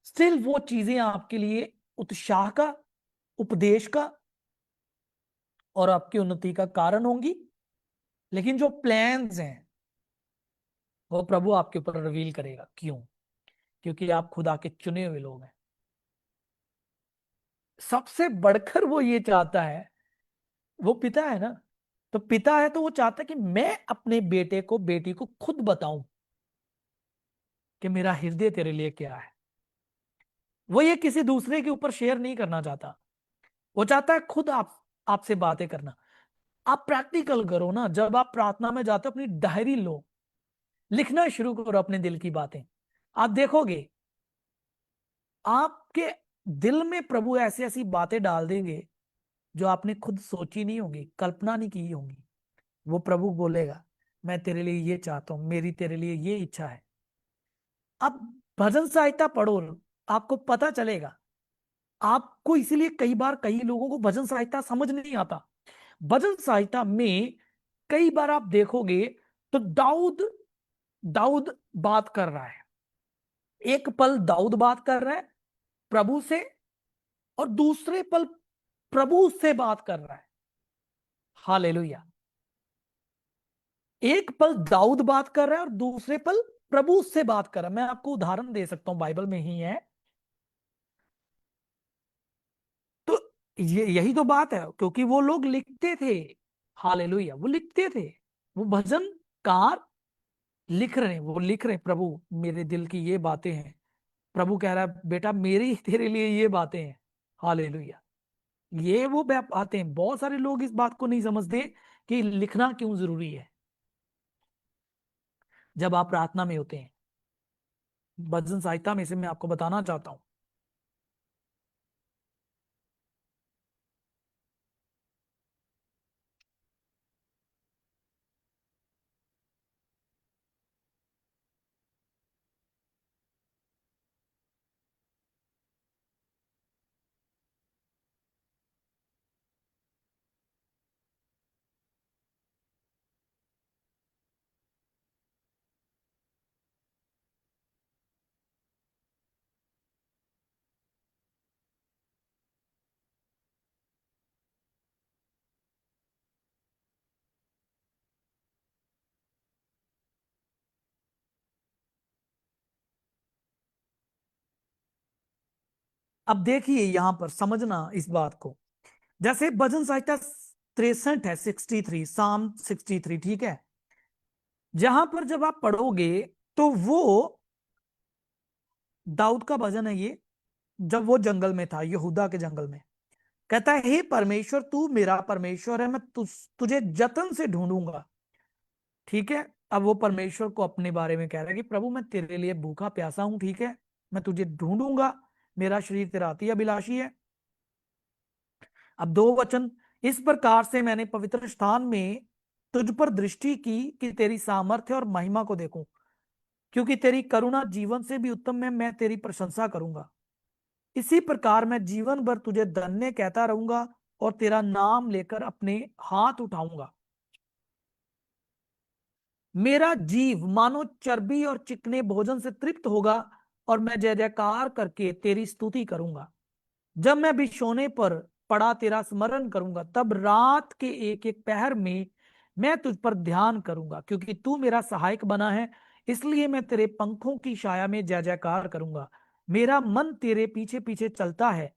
स्टिल वो चीजें आपके लिए उत्साह का, उपदेश का और आपकी उन्नति का कारण होंगी। लेकिन जो प्लान्स हैं वो प्रभु आपके ऊपर रिवील करेगा। क्यों? क्योंकि आप खुदा के चुने हुए लोग हैं। सबसे बढ़कर वो ये चाहता है, वो पिता है ना, तो पिता है तो वो चाहता है कि मैं अपने बेटे को, बेटी को खुद बताऊं कि मेरा हृदय तेरे लिए क्या है। वो ये किसी दूसरे के ऊपर शेयर नहीं करना चाहता। वो चाहता है खुद आपसे बातें करना। आप प्रैक्टिकल करो ना, जब आप प्रार्थना में जाते हो अपनी डायरी लो, लिखना शुरू करो अपने दिल की बातें। आप देखोगे आपके दिल में प्रभु ऐसी ऐसी बातें डाल देंगे जो आपने खुद सोची नहीं होगी, कल्पना नहीं की होंगी। वो प्रभु बोलेगा, मैं तेरे लिए ये चाहता हूं, मेरी तेरे लिए ये इच्छा है। अब भजन संहिता पढ़ो, आपको पता चलेगा। आपको इसीलिए कई बार कई लोगों को भजन संहिता समझ नहीं आता। भजन संहिता में कई बार आप देखोगे तो दाऊद दाऊद बात कर रहा है। एक पल दाऊद बात कर रहा है प्रभु से, और दूसरे पल प्रभु से बात कर रहा है। हालेलुया। एक पल दाऊद बात कर रहा है और दूसरे पल प्रभु से बात कर रहा है। मैं आपको उदाहरण दे सकता हूं, बाइबल में ही है। तो ये यही तो बात है, क्योंकि वो लोग लिखते थे। हालेलुया, वो लिखते थे। वो भजनकार लिख रहे हैं, वो लिख रहे हैं, प्रभु मेरे दिल की ये बातें हैं। प्रभु कह रहा है, बेटा मेरी तेरे लिए ये बातें हैं। हालेलुया। ये वो बातें हैं। बहुत सारे लोग इस बात को नहीं समझते कि लिखना क्यों जरूरी है जब आप प्रार्थना में होते हैं। भजन संहिता में से मैं आपको बताना चाहता हूं। अब देखिए यहां पर समझना इस बात को। जैसे भजन संहिता 63 है, 63, साम 63, ठीक है। जहां पर जब आप पढ़ोगे तो वो दाऊद का भजन है ये। जब वो जंगल में था, यहूदा के जंगल में, कहता है, हे परमेश्वर तू मेरा परमेश्वर है, मैं तुझे जतन से ढूंढूंगा। ठीक है। अब वो परमेश्वर को अपने बारे में कह रहा है कि प्रभु मैं तेरे लिए भूखा प्यासा हूं, ठीक है, मैं तुझे ढूंढूंगा, मेरा शरीर तेरा अति अभिलाषी है। अब दो वचन, इस प्रकार से मैंने पवित्र स्थान में तुझ पर दृष्टि की कि तेरी सामर्थ्य और महिमा को देखूं, क्योंकि तेरी करुणा जीवन से भी उत्तम है, मैं तेरी प्रशंसा करूंगा। इसी प्रकार मैं जीवन भर तुझे धन्य कहता रहूंगा और तेरा नाम लेकर अपने हाथ उठाऊंगा। मेरा जीव मानो चर्बी और चिकने भोजन से तृप्त होगा और मैं जय जयकार करके तेरी स्तुति करूंगा। जब मैं बिछोने पर पड़ा तेरा स्मरण करूंगा, तब रात के एक एक पहर में मैं तुझ पर ध्यान करूंगा, क्योंकि तू मेरा सहायक बना है। इसलिए मैं तेरे पंखों की छाया में जय जयकार करूंगा। मेरा मन तेरे पीछे पीछे चलता है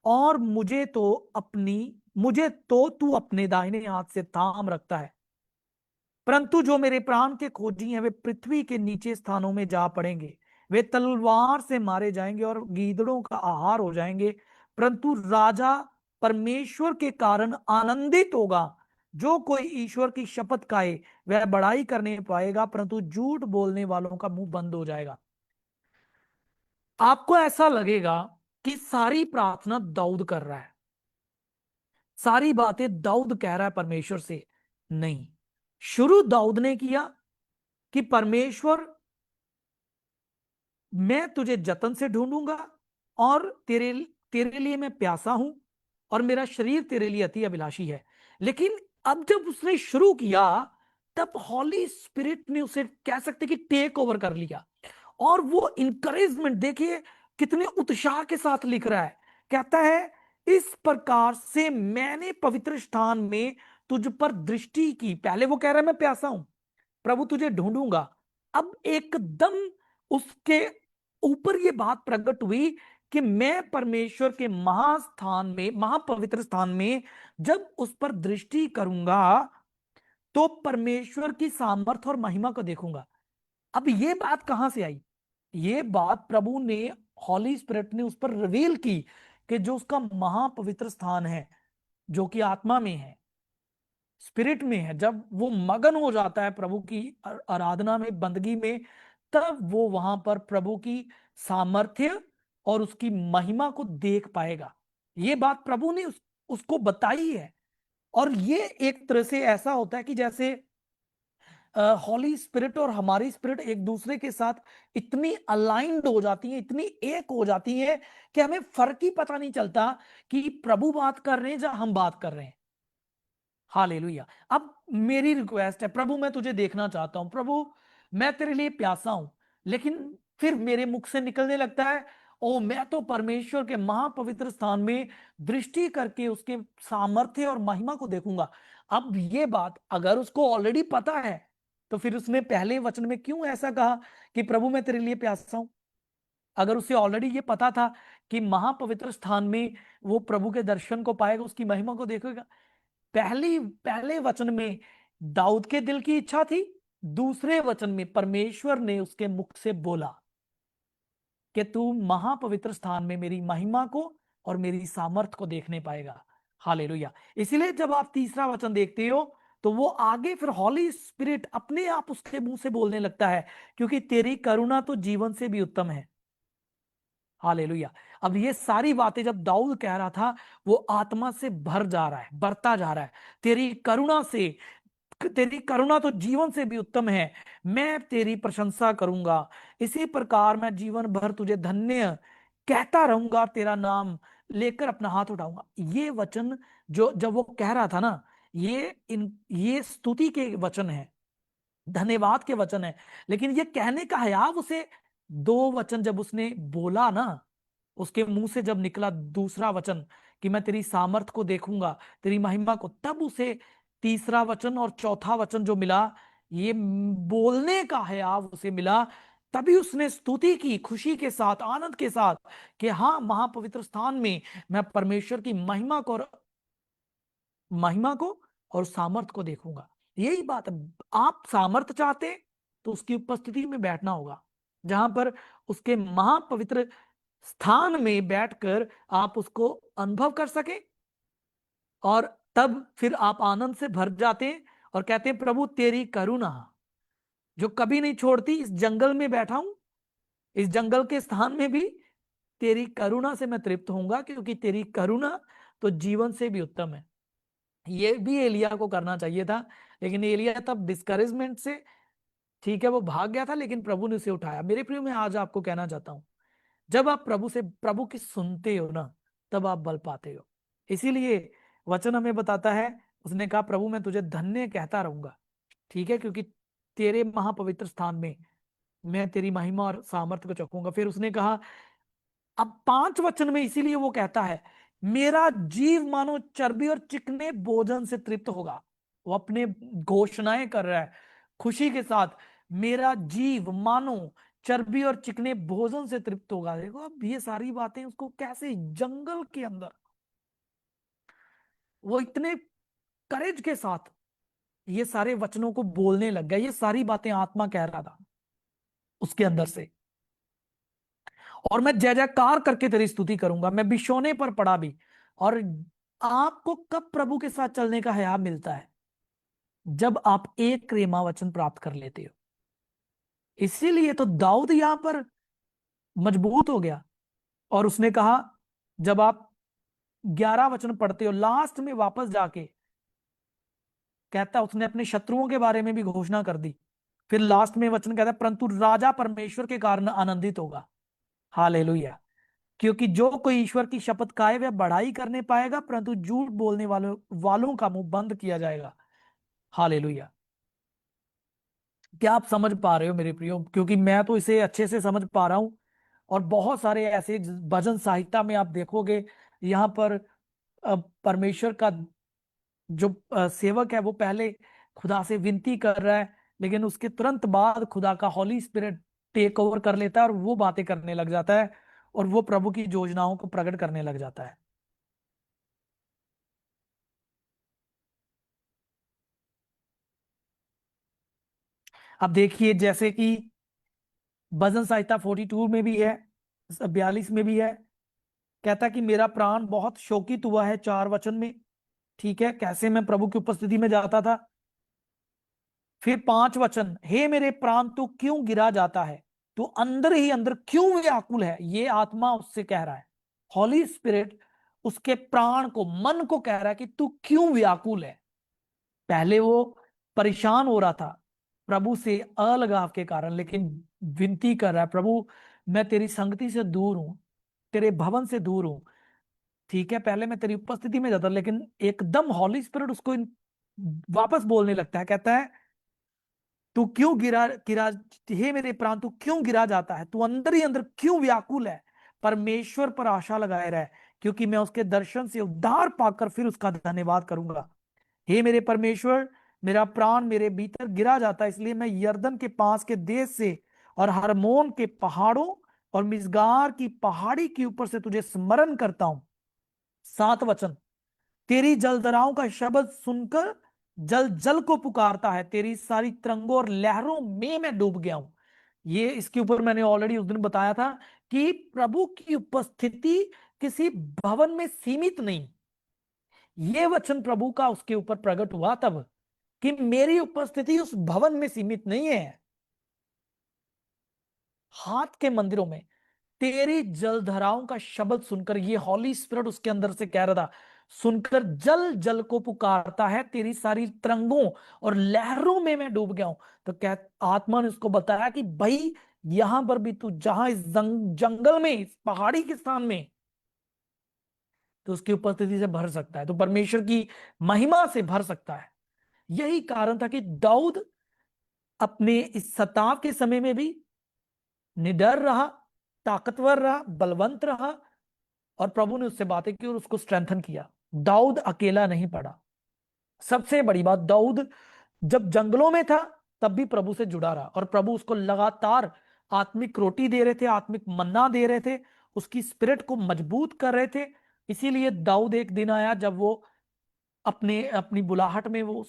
और मुझे तो तू अपने दाहिने हाथ से थाम रखता है। परंतु जो मेरे प्राण के खोजी हैं वे पृथ्वी के नीचे स्थानों में जा पड़ेंगे। वे तलवार से मारे जाएंगे और गीदड़ों का आहार हो जाएंगे। परंतु राजा परमेश्वर के कारण आनंदित होगा। जो कोई ईश्वर की शपथ खाए वह बड़ाई करने पाएगा, परंतु झूठ बोलने वालों का मुंह बंद हो जाएगा। आपको ऐसा लगेगा कि सारी प्रार्थना दाऊद कर रहा है, सारी बातें दाऊद कह रहा है परमेश्वर से। नहीं, शुरू दाऊद ने किया कि परमेश्वर, मैं तुझे जतन से ढूंढूंगा और तेरे तेरे लिए मैं प्यासा हूं और मेरा शरीर तेरे लिए अति अभिलाषी है। लेकिन अब जब उसने शुरू किया, तब हॉली स्पिरिट ने उसे कह सकते कि टेक ओवर कर लिया। और वो इंकरेजमेंट देखिए कितने उत्साह के साथ लिख रहा है। कहता है, इस प्रकार से मैंने पवित्र स्थान में तुझ पर दृष्टि की। पहले वो कह रहा है मैं प्यासा हूं, प्रभु तुझे ढूंढूंगा। अब एकदम उसके ऊपर ये बात प्रकट हुई कि मैं परमेश्वर के महास्थान में, महापवित्र स्थान में जब उस पर दृष्टि करूंगा तो परमेश्वर की सामर्थ और महिमा को देखूंगा। अब ये बात कहां से आई? ये बात प्रभु ने, हॉली स्पिरिट ने उस पर रिवील की कि जो उसका महापवित्र स्थान है, जो कि आत्मा में है, स्पिरिट में है, जब वो मगन हो जाता है प्रभु की आराधना में, बंदगी में, तब वो वहां पर प्रभु की सामर्थ्य और उसकी महिमा को देख पाएगा। ये बात प्रभु ने उसको बताई है। और ये एक तरह से ऐसा होता है कि जैसे हॉली स्पिरिट और हमारी स्पिरिट एक दूसरे के साथ इतनी अलाइंड हो जाती है, इतनी एक हो जाती है कि हमें फर्क ही पता नहीं चलता कि प्रभु बात कर रहे हैं या हम बात कर रहे हैं। हालेलुया। अब मेरी रिक्वेस्ट है, प्रभु मैं तुझे देखना चाहता हूं, प्रभु मैं तेरे लिए प्यासा हूं। लेकिन फिर मेरे मुख से निकलने लगता है, ओ मैं तो परमेश्वर के महापवित्र स्थान में दृष्टि करके उसके सामर्थ्य और महिमा को देखूंगा। अब ये बात अगर उसको ऑलरेडी पता है, तो फिर उसने पहले वचन में क्यों ऐसा कहा कि प्रभु मैं तेरे लिए प्यासा हूं? अगर उसे ऑलरेडी ये पता था कि महापवित्र स्थान में वो प्रभु के दर्शन को पाएगा, उसकी महिमा को देखेगा। पहले वचन में दाऊद के दिल की इच्छा थी, दूसरे वचन में परमेश्वर ने उसके मुख से बोला कि तू महापवित्र स्थान में मेरी महिमा को और मेरी सामर्थ को देखने पाएगा। हालेलुया। इसीलिए जब आप तीसरा वचन देखते हो, तो वो आगे फिर हॉली स्पिरिट अपने आप उसके मुंह से बोलने लगता है, क्योंकि तेरी करुणा तो जीवन से भी उत्तम है। हालेलुया। अब ये सारी बातें जब दाऊद कह रहा था, वो आत्मा से भर जा रहा है, बढ़ता जा रहा है। तेरी करुणा से, तेरी करुणा तो जीवन से भी उत्तम है, मैं तेरी प्रशंसा करूंगा। इसी प्रकार मैं जीवन भर तुझे धन्य कहता रहूंगा, तेरा नाम लेकर अपना हाथ उठाऊंगा। ये वचन जो जब वो कह रहा था ना, ये स्तुति के वचन है, धन्यवाद के वचन है। लेकिन ये कहने का हया उसे, दो वचन जब उसने बोला ना, उसके मुंह से जब निकला दूसरा वचन कि मैं तेरी सामर्थ को देखूंगा, तेरी महिमा को, तब उसे तीसरा वचन और चौथा वचन जो मिला, ये बोलने का हया उसे मिला। तभी उसने स्तुति की खुशी के साथ, आनंद के साथ, कि हाँ, महापवित्र स्थान में मैं परमेश्वर की महिमा को और सामर्थ को देखूंगा। यही बात है। आप सामर्थ चाहते हैं, तो उसकी उपस्थिति में बैठना होगा, जहां पर उसके महापवित्र स्थान में बैठकर आप उसको अनुभव कर सके। और तब फिर आप आनंद से भर जाते हैं और कहते हैं, प्रभु तेरी करुणा जो कभी नहीं छोड़ती, इस जंगल में बैठा हूं, इस जंगल के स्थान में भी तेरी करुणा से मैं तृप्त होऊंगा, क्योंकि तेरी करुणा तो जीवन से भी उत्तम है। ये भी एलिया को करना चाहिए था, लेकिन एलिया तब डिस्करेजमेंट से, ठीक है, वो भाग गया था, लेकिन प्रभु ने उसे उठाया। मेरे प्रिय, मैं आज आपको कहना चाहता हूं, जब आप प्रभु की सुनते हो ना, तब आप बल पाते हो। इसीलिए वचन हमें बताता है, उसने कहा, प्रभु मैं तुझे धन्य कहता रहूंगा, ठीक है, क्योंकि तेरे महापवित्र स्थान में मैं तेरी महिमा और सामर्थ्य को चखूंगा। फिर उसने कहा, अब पांच वचन में इसीलिए वो कहता है, मेरा जीव मानो चर्बी और चिकने भोजन से तृप्त होगा। वो अपने घोषणाएं कर रहा है खुशी के साथ, मेरा जीव मानो चर्बी और चिकने भोजन से तृप्त होगा। देखो अब ये सारी बातें उसको कैसे, जंगल के अंदर वो इतने करेज के साथ ये सारे वचनों को बोलने लग गया। ये सारी बातें आत्मा कह रहा था उसके अंदर से। और मैं जय जयकार करके तेरी स्तुति करूंगा, मैं बिछौने पर पड़ा भी, और आपको कब प्रभु के साथ चलने का हया मिलता है? जब आप एक रेमा वचन प्राप्त कर लेते हो। इसीलिए तो दाऊद यहां पर मजबूत हो गया, और उसने कहा, जब आप 11 वचन पढ़ते हो लास्ट में वापस जाके, कहता उसने अपने शत्रुओं के बारे में भी घोषणा कर दी। फिर लास्ट में वचन कहता है, परंतु राजा परमेश्वर के कारण आनंदित होगा। हालेलुया। क्योंकि जो कोई ईश्वर की शपथ खाए वह बढ़ाई करने पाएगा, परंतु झूठ बोलने वालों वालों का मुंह बंद किया जाएगा। हालेलुया। क्या आप समझ पा रहे हो मेरे प्रियो? क्योंकि मैं तो इसे अच्छे से समझ पा रहा हूं। और बहुत सारे ऐसे भजन साहित्य में आप देखोगे, यहाँ पर परमेश्वर का जो सेवक है वो पहले खुदा से विनती कर रहा है, लेकिन उसके तुरंत बाद खुदा का हॉली स्पिरिट टेक ओवर कर लेता है और वो बातें करने लग जाता है, और वो प्रभु की योजनाओं को प्रकट करने लग जाता है। अब देखिए, जैसे कि भजन संहिता 42 में भी है, 42 में भी है। कहता कि मेरा प्राण बहुत शोकित हुआ है, 4 वचन में। ठीक है, कैसे मैं प्रभु की उपस्थिति में जाता था। फिर 5 वचन, हे मेरे प्राण तू क्यों गिरा जाता है, तू अंदर ही अंदर क्यों व्याकुल है। ये आत्मा उससे कह रहा है, हॉली स्पिरिट उसके प्राण को, मन को कह रहा है कि तू क्यों व्याकुल है। पहले वो परेशान हो रहा था प्रभु से अलगाव के कारण, लेकिन विनती कर रहा है, प्रभु मैं तेरी संगति से दूर हूं, तेरे भवन से दूर हूं। ठीक है, पहले मैं तेरी उपस्थिति में जाता, लेकिन एकदम हॉली स्पिरिट उसको वापस बोलने लगता है। कहता है, तू क्यों गिरा गिरा, हे मेरे प्राण तू क्यों गिरा जाता है, तू अंदर ही अंदर क्यों व्याकुल है। परमेश्वर पर आशा लगाए रहे, क्योंकि मैं उसके दर्शन से उद्धार पाकर फिर उसका धन्यवाद करूंगा। हे मेरे परमेश्वर, मेरा प्राण मेरे भीतर गिरा जाता है, इसलिए मैं यरदन के पास के देश से और हरमोन के पहाड़ों और मिसगार की पहाड़ी के ऊपर से तुझे स्मरण करता हूं। 7 वचन, तेरी जलधराओं का शब्द सुनकर जल जल को पुकारता है, तेरी सारी तरंगों और लहरों में मैं डूब गया हूं। ये इसके ऊपर मैंने ऑलरेडी उस दिन बताया था कि प्रभु की उपस्थिति किसी भवन में सीमित नहीं। ये वचन प्रभु का उसके ऊपर प्रकट हुआ तब, कि मेरी उपस्थिति उस भवन में सीमित नहीं है, हाथ के मंदिरों में। तेरी जलधाराओं का शब्द सुनकर, ये हॉली स्पिरिट उसके अंदर से कह रहा था, सुनकर जल जल को पुकारता है, तेरी सारी तरंगों और लहरों में मैं डूब गया हूं। तो कह आत्मा ने उसको बताया कि भाई, यहां पर भी तू जहां इस जंगल में, इस पहाड़ी के स्थान में, तो उसकी उपस्थिति से भर सकता है, तो परमेश्वर की महिमा से भर सकता है। यही कारण था कि दाऊद अपने इस सताव के समय में भी निडर रहा, ताकतवर रहा, बलवंत रहा, और प्रभु ने उससे बातें की और उसको स्ट्रेंथन किया। दाऊद अकेला नहीं पड़ा। सबसे बड़ी बात, दाऊद जब जंगलों में था तब भी प्रभु से जुड़ा रहा, और प्रभु उसको लगातार आत्मिक रोटी दे रहे थे, आत्मिक मन्ना दे रहे थे, उसकी स्पिरिट को मजबूत कर रहे थे। इसीलिए दाऊद एक दिन आया जब वो अपने अपनी बुलाहट में वो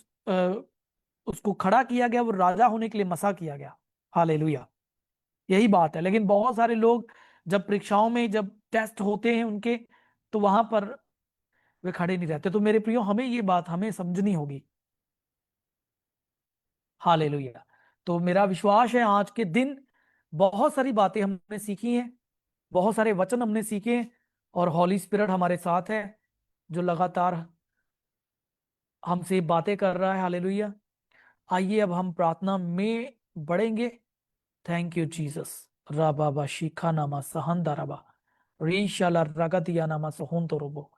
उसको खड़ा किया गया, वो राजा होने के लिए मसा किया गया। हालेलुया। यही बात है। लेकिन बहुत सारे लोग जब परीक्षाओं में, जब टेस्ट होते हैं उनके, तो वहां पर वे खड़े नहीं रहते। तो मेरे प्रियो, हमें ये बात हमें समझनी होगी। हालेलुया। तो मेरा विश्वास है आज के दिन बहुत सारी बातें हमने सीखी हैं, बहुत सारे वचन हमने सीखे हैं, और हॉली स्पिरिट हमारे साथ है, जो लगातार हमसे बातें कर रहा है। हालेलुया। आइए अब हम प्रार्थना में बढ़ेंगे। Thank you Jesus. राबाबा शिखा नामा सहंदा रबा, रीशा ला रगतिया नामा सहूंतो रोबो,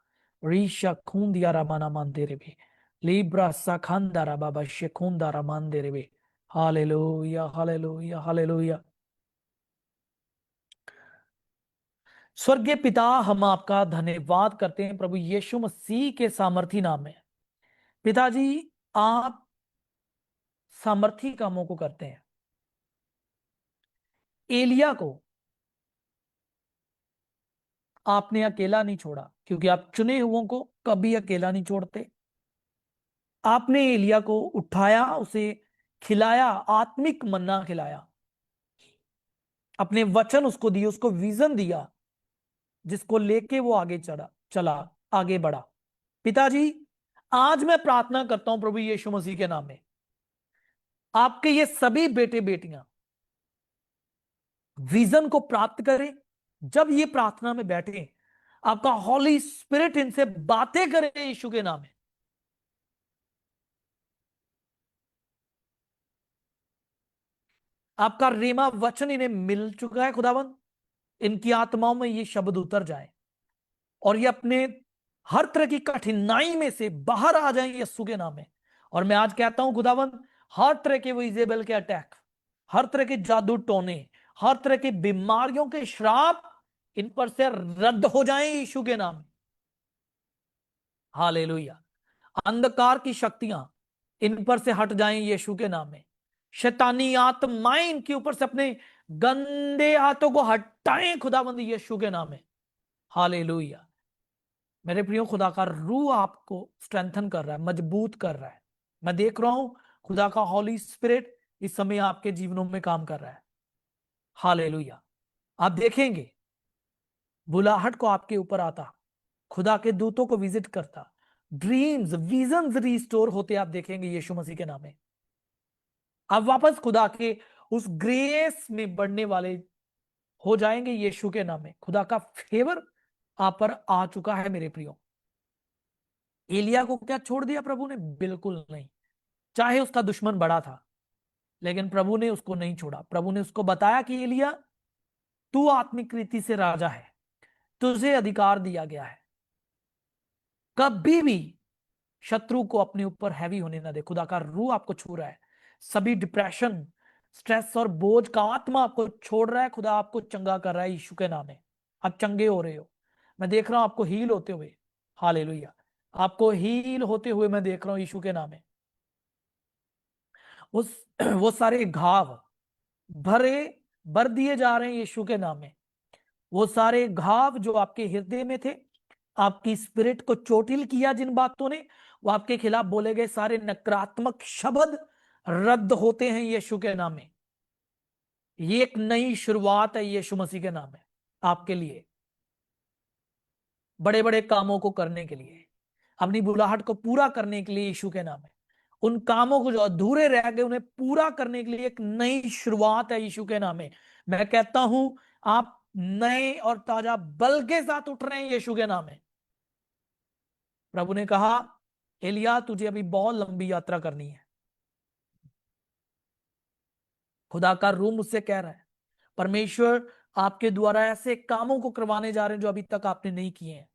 रीशा खूंदिया रमा नामान दे रेबे, लिब्रा सखंदा रबाबा शेखुंदा रमान दे रेबे। Hallelujah, hallelujah, hallelujah. स्वर्गीय पिता, हम आपका धन्यवाद करते हैं प्रभु यीशु मसीह के सामर्थी नाम में। पिताजी, आप सामर्थी कामों को करते हैं। एलिया को आपने अकेला नहीं छोड़ा, क्योंकि आप चुने हुओं को कभी अकेला नहीं छोड़ते। आपने एलिया को उठाया, उसे खिलाया, आत्मिक मन्ना खिलाया, अपने वचन उसको दिए, उसको विजन दिया, जिसको लेके वो आगे चढ़ा चला आगे बढ़ा। पिताजी, आज मैं प्रार्थना करता हूं प्रभु यीशु मसीह के नाम में, आपके ये सभी बेटे बेटियां विजन को प्राप्त करें। जब ये प्रार्थना में बैठे, आपका हॉली स्पिरिट इनसे बातें करे यीशु के नाम में। आपका रेमा वचन इन्हें मिल चुका है खुदावन, इनकी आत्माओं में ये शब्द उतर जाए और ये अपने हर तरह की कठिनाई में से बाहर आ जाएं यीशु के नाम में। और मैं आज कहता हूं खुदावन, हर तरह के वो इजेबल के अटैक, हर तरह के जादू टोने, हर तरह की बीमारियों के श्राप इन पर से रद्द हो जाएं यीशु के नाम में। हालेलुया। अंधकार की शक्तियां इन पर से हट जाएं यीशु के नाम में। शैतानी आत्माएं इनके ऊपर से अपने गंदे हाथों को हटाएं खुदाबंद यीशु के नाम में। हालेलुया। मेरे प्रियो, खुदा का रूह आपको स्ट्रेंथन कर रहा है, मजबूत कर रहा है। मैं देख रहा हूं खुदा का हॉली स्पिरिट इस समय आपके जीवनों में काम कर रहा है। हालेलुया। आप देखेंगे बुलाहट को आपके ऊपर आता, खुदा के दूतों को विजिट करता, ड्रीम्स विजन्स रिस्टोर होते आप देखेंगे यीशु मसीह के नाम में। आप वापस खुदा के उस ग्रेस में बढ़ने वाले हो जाएंगे यीशु के नाम में। खुदा का फेवर आप पर आ चुका है मेरे प्रियो। एलिया को क्या छोड़ दिया प्रभु ने? बिल्कुल नहीं। चाहे उसका दुश्मन बड़ा था, लेकिन प्रभु ने उसको नहीं छोड़ा। प्रभु ने उसको बताया कि एलिया, तू आत्मिक रीति से राजा है, तुझे अधिकार दिया गया है, कभी भी शत्रु को अपने ऊपर हैवी होने ना दे। खुदा का रूह आपको छू रहा है। सभी डिप्रेशन, स्ट्रेस और बोझ का आत्मा आपको छोड़ रहा है। खुदा आपको चंगा कर रहा है यीशु के नाम में। आप चंगे हो रहे हो। मैं देख रहा हूं आपको हील होते हुए। हालेलुया। आपको हील होते हुए मैं देख रहा हूं यीशु के नाम में। उस वो सारे घाव भरे भर दिए जा रहे हैं यीशु के नाम में। वो सारे घाव जो आपके हृदय में थे, आपकी स्पिरिट को चोटिल किया जिन बातों ने, वो आपके खिलाफ बोले गए सारे नकारात्मक शब्द रद्द होते हैं यीशु के नाम में। ये एक नई शुरुआत है यीशु मसीह के नाम में आपके लिए, बड़े बड़े कामों को करने के लिए, अपनी बुलाहट को पूरा करने के लिए यीशु के नाम में। उन कामों को जो अधूरे रह गए उन्हें पूरा करने के लिए एक नई शुरुआत है यीशु के नाम में। मैं कहता हूं आप नए और ताजा बल के साथ उठ रहे हैं यीशु के नाम में। प्रभु ने कहा, एलिया तुझे अभी बहुत लंबी यात्रा करनी है। खुदा का रूह मुझसे कह रहा है, परमेश्वर आपके द्वारा ऐसे कामों को करवाने जा रहे हैं जो अभी तक आपने नहीं किए हैं।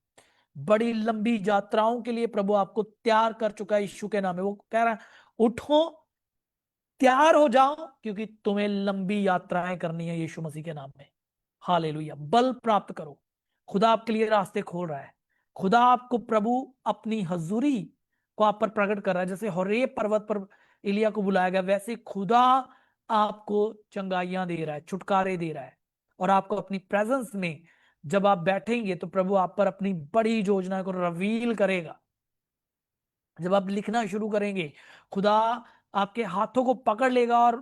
बड़ी लंबी यात्राओं के लिए प्रभु आपको तैयार कर चुका है यीशु के नाम में। वो कह रहा है, उठो, तैयार हो जाओ, क्योंकि तुम्हें लंबी यात्राएं करनी है यीशु मसीह के नाम में। हालेलुया। बल प्राप्त करो। खुदा आपके लिए रास्ते खोल रहा है। खुदा आपको प्रभु अपनी हजूरी को आप पर प्रकट कर रहा है। जैसे होरेब पर्वत पर एलिया को बुलाया गया, वैसे खुदा आपको चंगाइयां दे रहा है, छुटकारे दे रहा है। और आपको अपनी प्रेजेंस में जब आप बैठेंगे तो प्रभु आप पर अपनी बड़ी योजना को रिवील करेगा। जब आप लिखना शुरू करेंगे, खुदा आपके हाथों को पकड़ लेगा और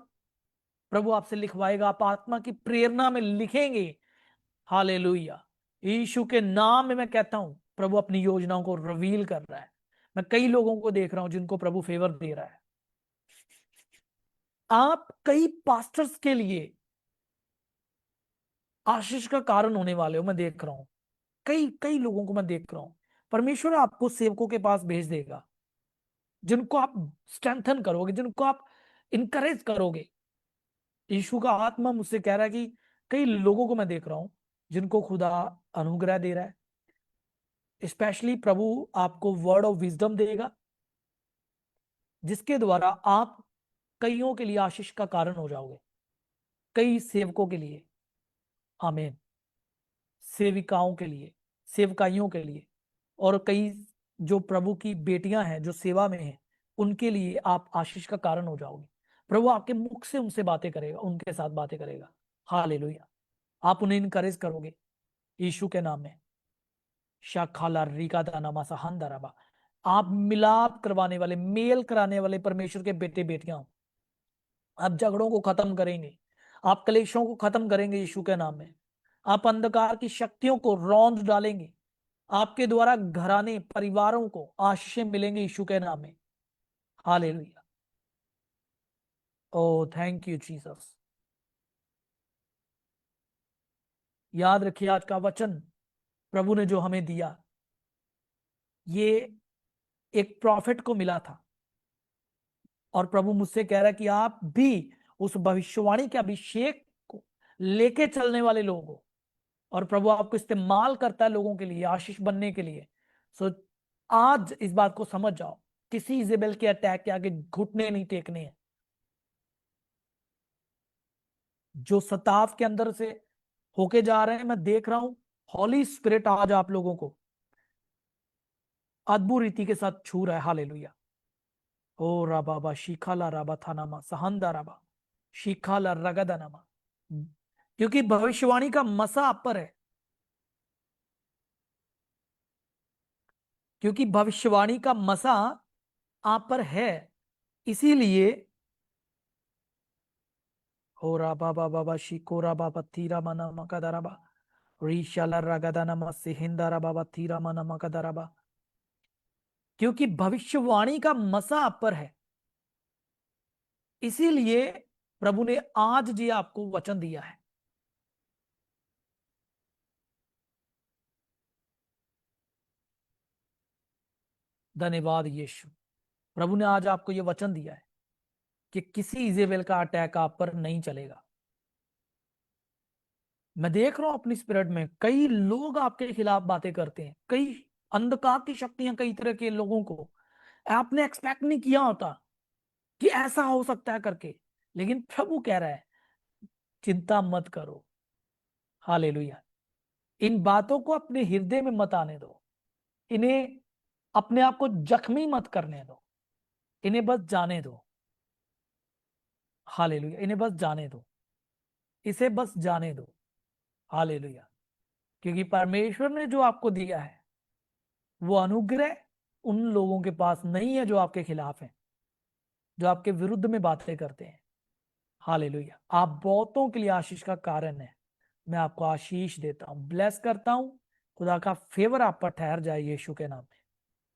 प्रभु आपसे लिखवाएगा। आप आत्मा की प्रेरणा में लिखेंगे। हालेलुया। यीशु के नाम में मैं कहता हूं, प्रभु अपनी योजनाओं को रिवील कर रहा है। मैं कई लोगों को देख रहा हूं जिनको प्रभु फेवर दे रहा है। आप कई पास्टर्स के लिए आशीष का कारण होने वाले हो। मैं देख रहा हूं कई कई लोगों को, मैं देख रहा हूं परमेश्वर आपको सेवकों के पास भेज देगा जिनको आप स्ट्रेंथन करोगे, जिनको आप इंकरेज करोगे। यीशु का आत्मा मुझसे कह रहा है कि कई लोगों को मैं देख रहा हूं जिनको खुदा अनुग्रह दे रहा है। स्पेशली प्रभु आपको वर्ड ऑफ विजडम देगा, जिसके द्वारा आप कईयों के लिए आशीष का कारण हो जाओगे, कई सेवकों के लिए। आमीन। सेविकाओं के लिए, सेवकाइयों के लिए, और कई जो प्रभु की बेटियां हैं जो सेवा में हैं, उनके लिए आप आशीष का कारण हो जाओगे। प्रभु आपके मुख से उनसे बातें करेगा, उनके साथ बातें करेगा। हालेलुया। आप उन्हें इनकरेज करोगे यीशु के नाम में। शाखाला रीका दाना मासा हंदराबा। आप मिलाप करवाने वाले, मेल कराने वाले परमेश्वर के बेटे बेटियां हो। आप झगड़ों को खत्म करेंगे, आप कलेशों को खत्म करेंगे यीशु के नाम में। आप अंधकार की शक्तियों को रौंद डालेंगे। आपके द्वारा घराने परिवारों को आशीषें मिलेंगी यीशु के नाम में। Hallelujah. Oh thank you Jesus. याद रखिए आज का वचन प्रभु ने जो हमें दिया, ये एक प्रॉफिट को मिला था, और प्रभु मुझसे कह रहा है कि आप भी उस भविष्यवाणी के अभिषेक को लेके चलने वाले लोग हो, और प्रभु आपको इस्तेमाल करता है लोगों के लिए, आशीष बनने के लिए। सो आज इस बात को समझ जाओ, किसी इजेबेल के अटैक के आगे घुटने नहीं टेकने हैं। जो सताव के अंदर से होके जा रहे हैं, मैं देख रहा हूं हॉली स्पिरिट आज आप लोगों को अद्भुत रीति के साथ छू रहा है। हालेलुया। ओ राबाबा शिखाला राबा थानामा सहंदा राबा शिखाला रगदनामा। क्योंकि भविष्यवाणी का मसा आप पर है, क्योंकि भविष्यवाणी का मसा आप पर है, इसीलिए हो राबा बाबा बा शिको राबा बत्तीरा मना मकदराबा रीशाला रगदनामा सिहिंदा राबा बत्तीरा मना मकदराबा। क्योंकि भविष्यवाणी का मसा आप पर है, इसीलिए प्रभु ने आज जी आपको वचन दिया है। धन्यवाद यीशु। प्रभु ने आज आपको यह वचन दिया है कि किसी इजेबेल का अटैक आप पर नहीं चलेगा। मैं देख रहा हूं अपनी स्पिरिट में कई लोग आपके खिलाफ बातें करते हैं, कई अंधकार की शक्तियां कई तरह के लोगों को, आपने एक्सपेक्ट नहीं किया होता कि ऐसा हो सकता है करके, लेकिन प्रभु कह रहा है चिंता मत करो। हालेलुया। इन बातों को अपने हृदय में मत आने दो, इन्हें अपने आप को जख्मी मत करने दो, इन्हें बस जाने दो। हालेलुया। इन्हें बस जाने दो, इसे बस जाने दो। हालेलुया। क्योंकि परमेश्वर ने जो आपको दिया है वो अनुग्रह उन लोगों के पास नहीं है जो आपके खिलाफ हैं, जो आपके विरुद्ध में बातें करते हैं। हालेलुया। आप बहुतों के लिए आशीष का कारण है। मैं आपको आशीष देता हूं, ब्लेस करता हूं। खुदा का फेवर आप पर ठहर जाए यीशु के नाम में।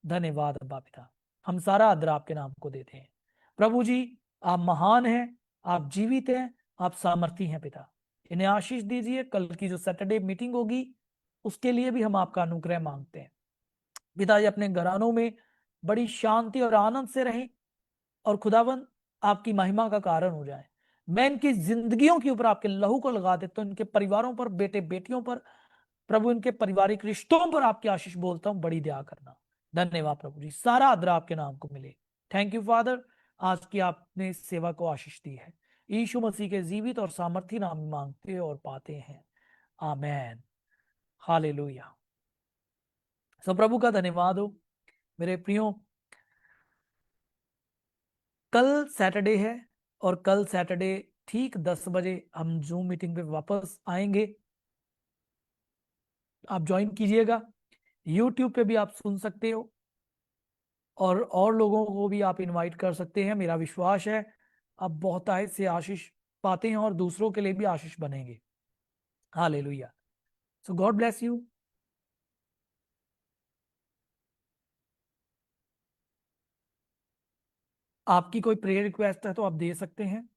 धन्यवाद अब्बा पिता। हम सारा आदर आपके नाम को देते हैं। प्रभु जी, आप महान हैं, आप जीवित हैं, आप सामर्थी हैं पिता। इन्हें आशीष दीजिए। कल की जो सैटरडे मीटिंग होगी उसके लिए भी हम आपका अनुग्रह मांगते हैं। पिताजी अपने घरानों में बड़ी शांति और आनंद से रहें, और खुदावन आपकी महिमा का कारण हो जाए। मैं इनकी जिंदगियों के ऊपर आपके लहू को लगा देता हूं, इनके परिवारों पर, बेटे बेटियों पर, प्रभु इनके पारिवारिक रिश्तों पर आपकी आशीष बोलता हूं, बड़ी दया करना। धन्यवाद प्रभु जी, सारा आदर आपके नाम को मिले। थैंक यू फादर, आज की आपने इस सेवा को आशीष दी है। यीशु मसीह के जीवित और सामर्थी नाम में मांगते और पाते हैं, आमेन। हालेलुया। सब प्रभु का धन्यवाद हो। मेरे प्रियो, कल सैटरडे है, और कल सैटरडे ठीक 10 बजे हम जूम मीटिंग पे वापस आएंगे। आप ज्वाइन कीजिएगा। यूट्यूब पे भी आप सुन सकते हो, और लोगों को भी आप इनवाइट कर सकते हैं। मेरा विश्वास है आप बहुत आय से आशीष पाते हैं और दूसरों के लिए भी आशीष बनेंगे। Hallelujah. So God bless you. आपकी कोई प्रेयर रिक्वेस्ट है तो आप दे सकते हैं।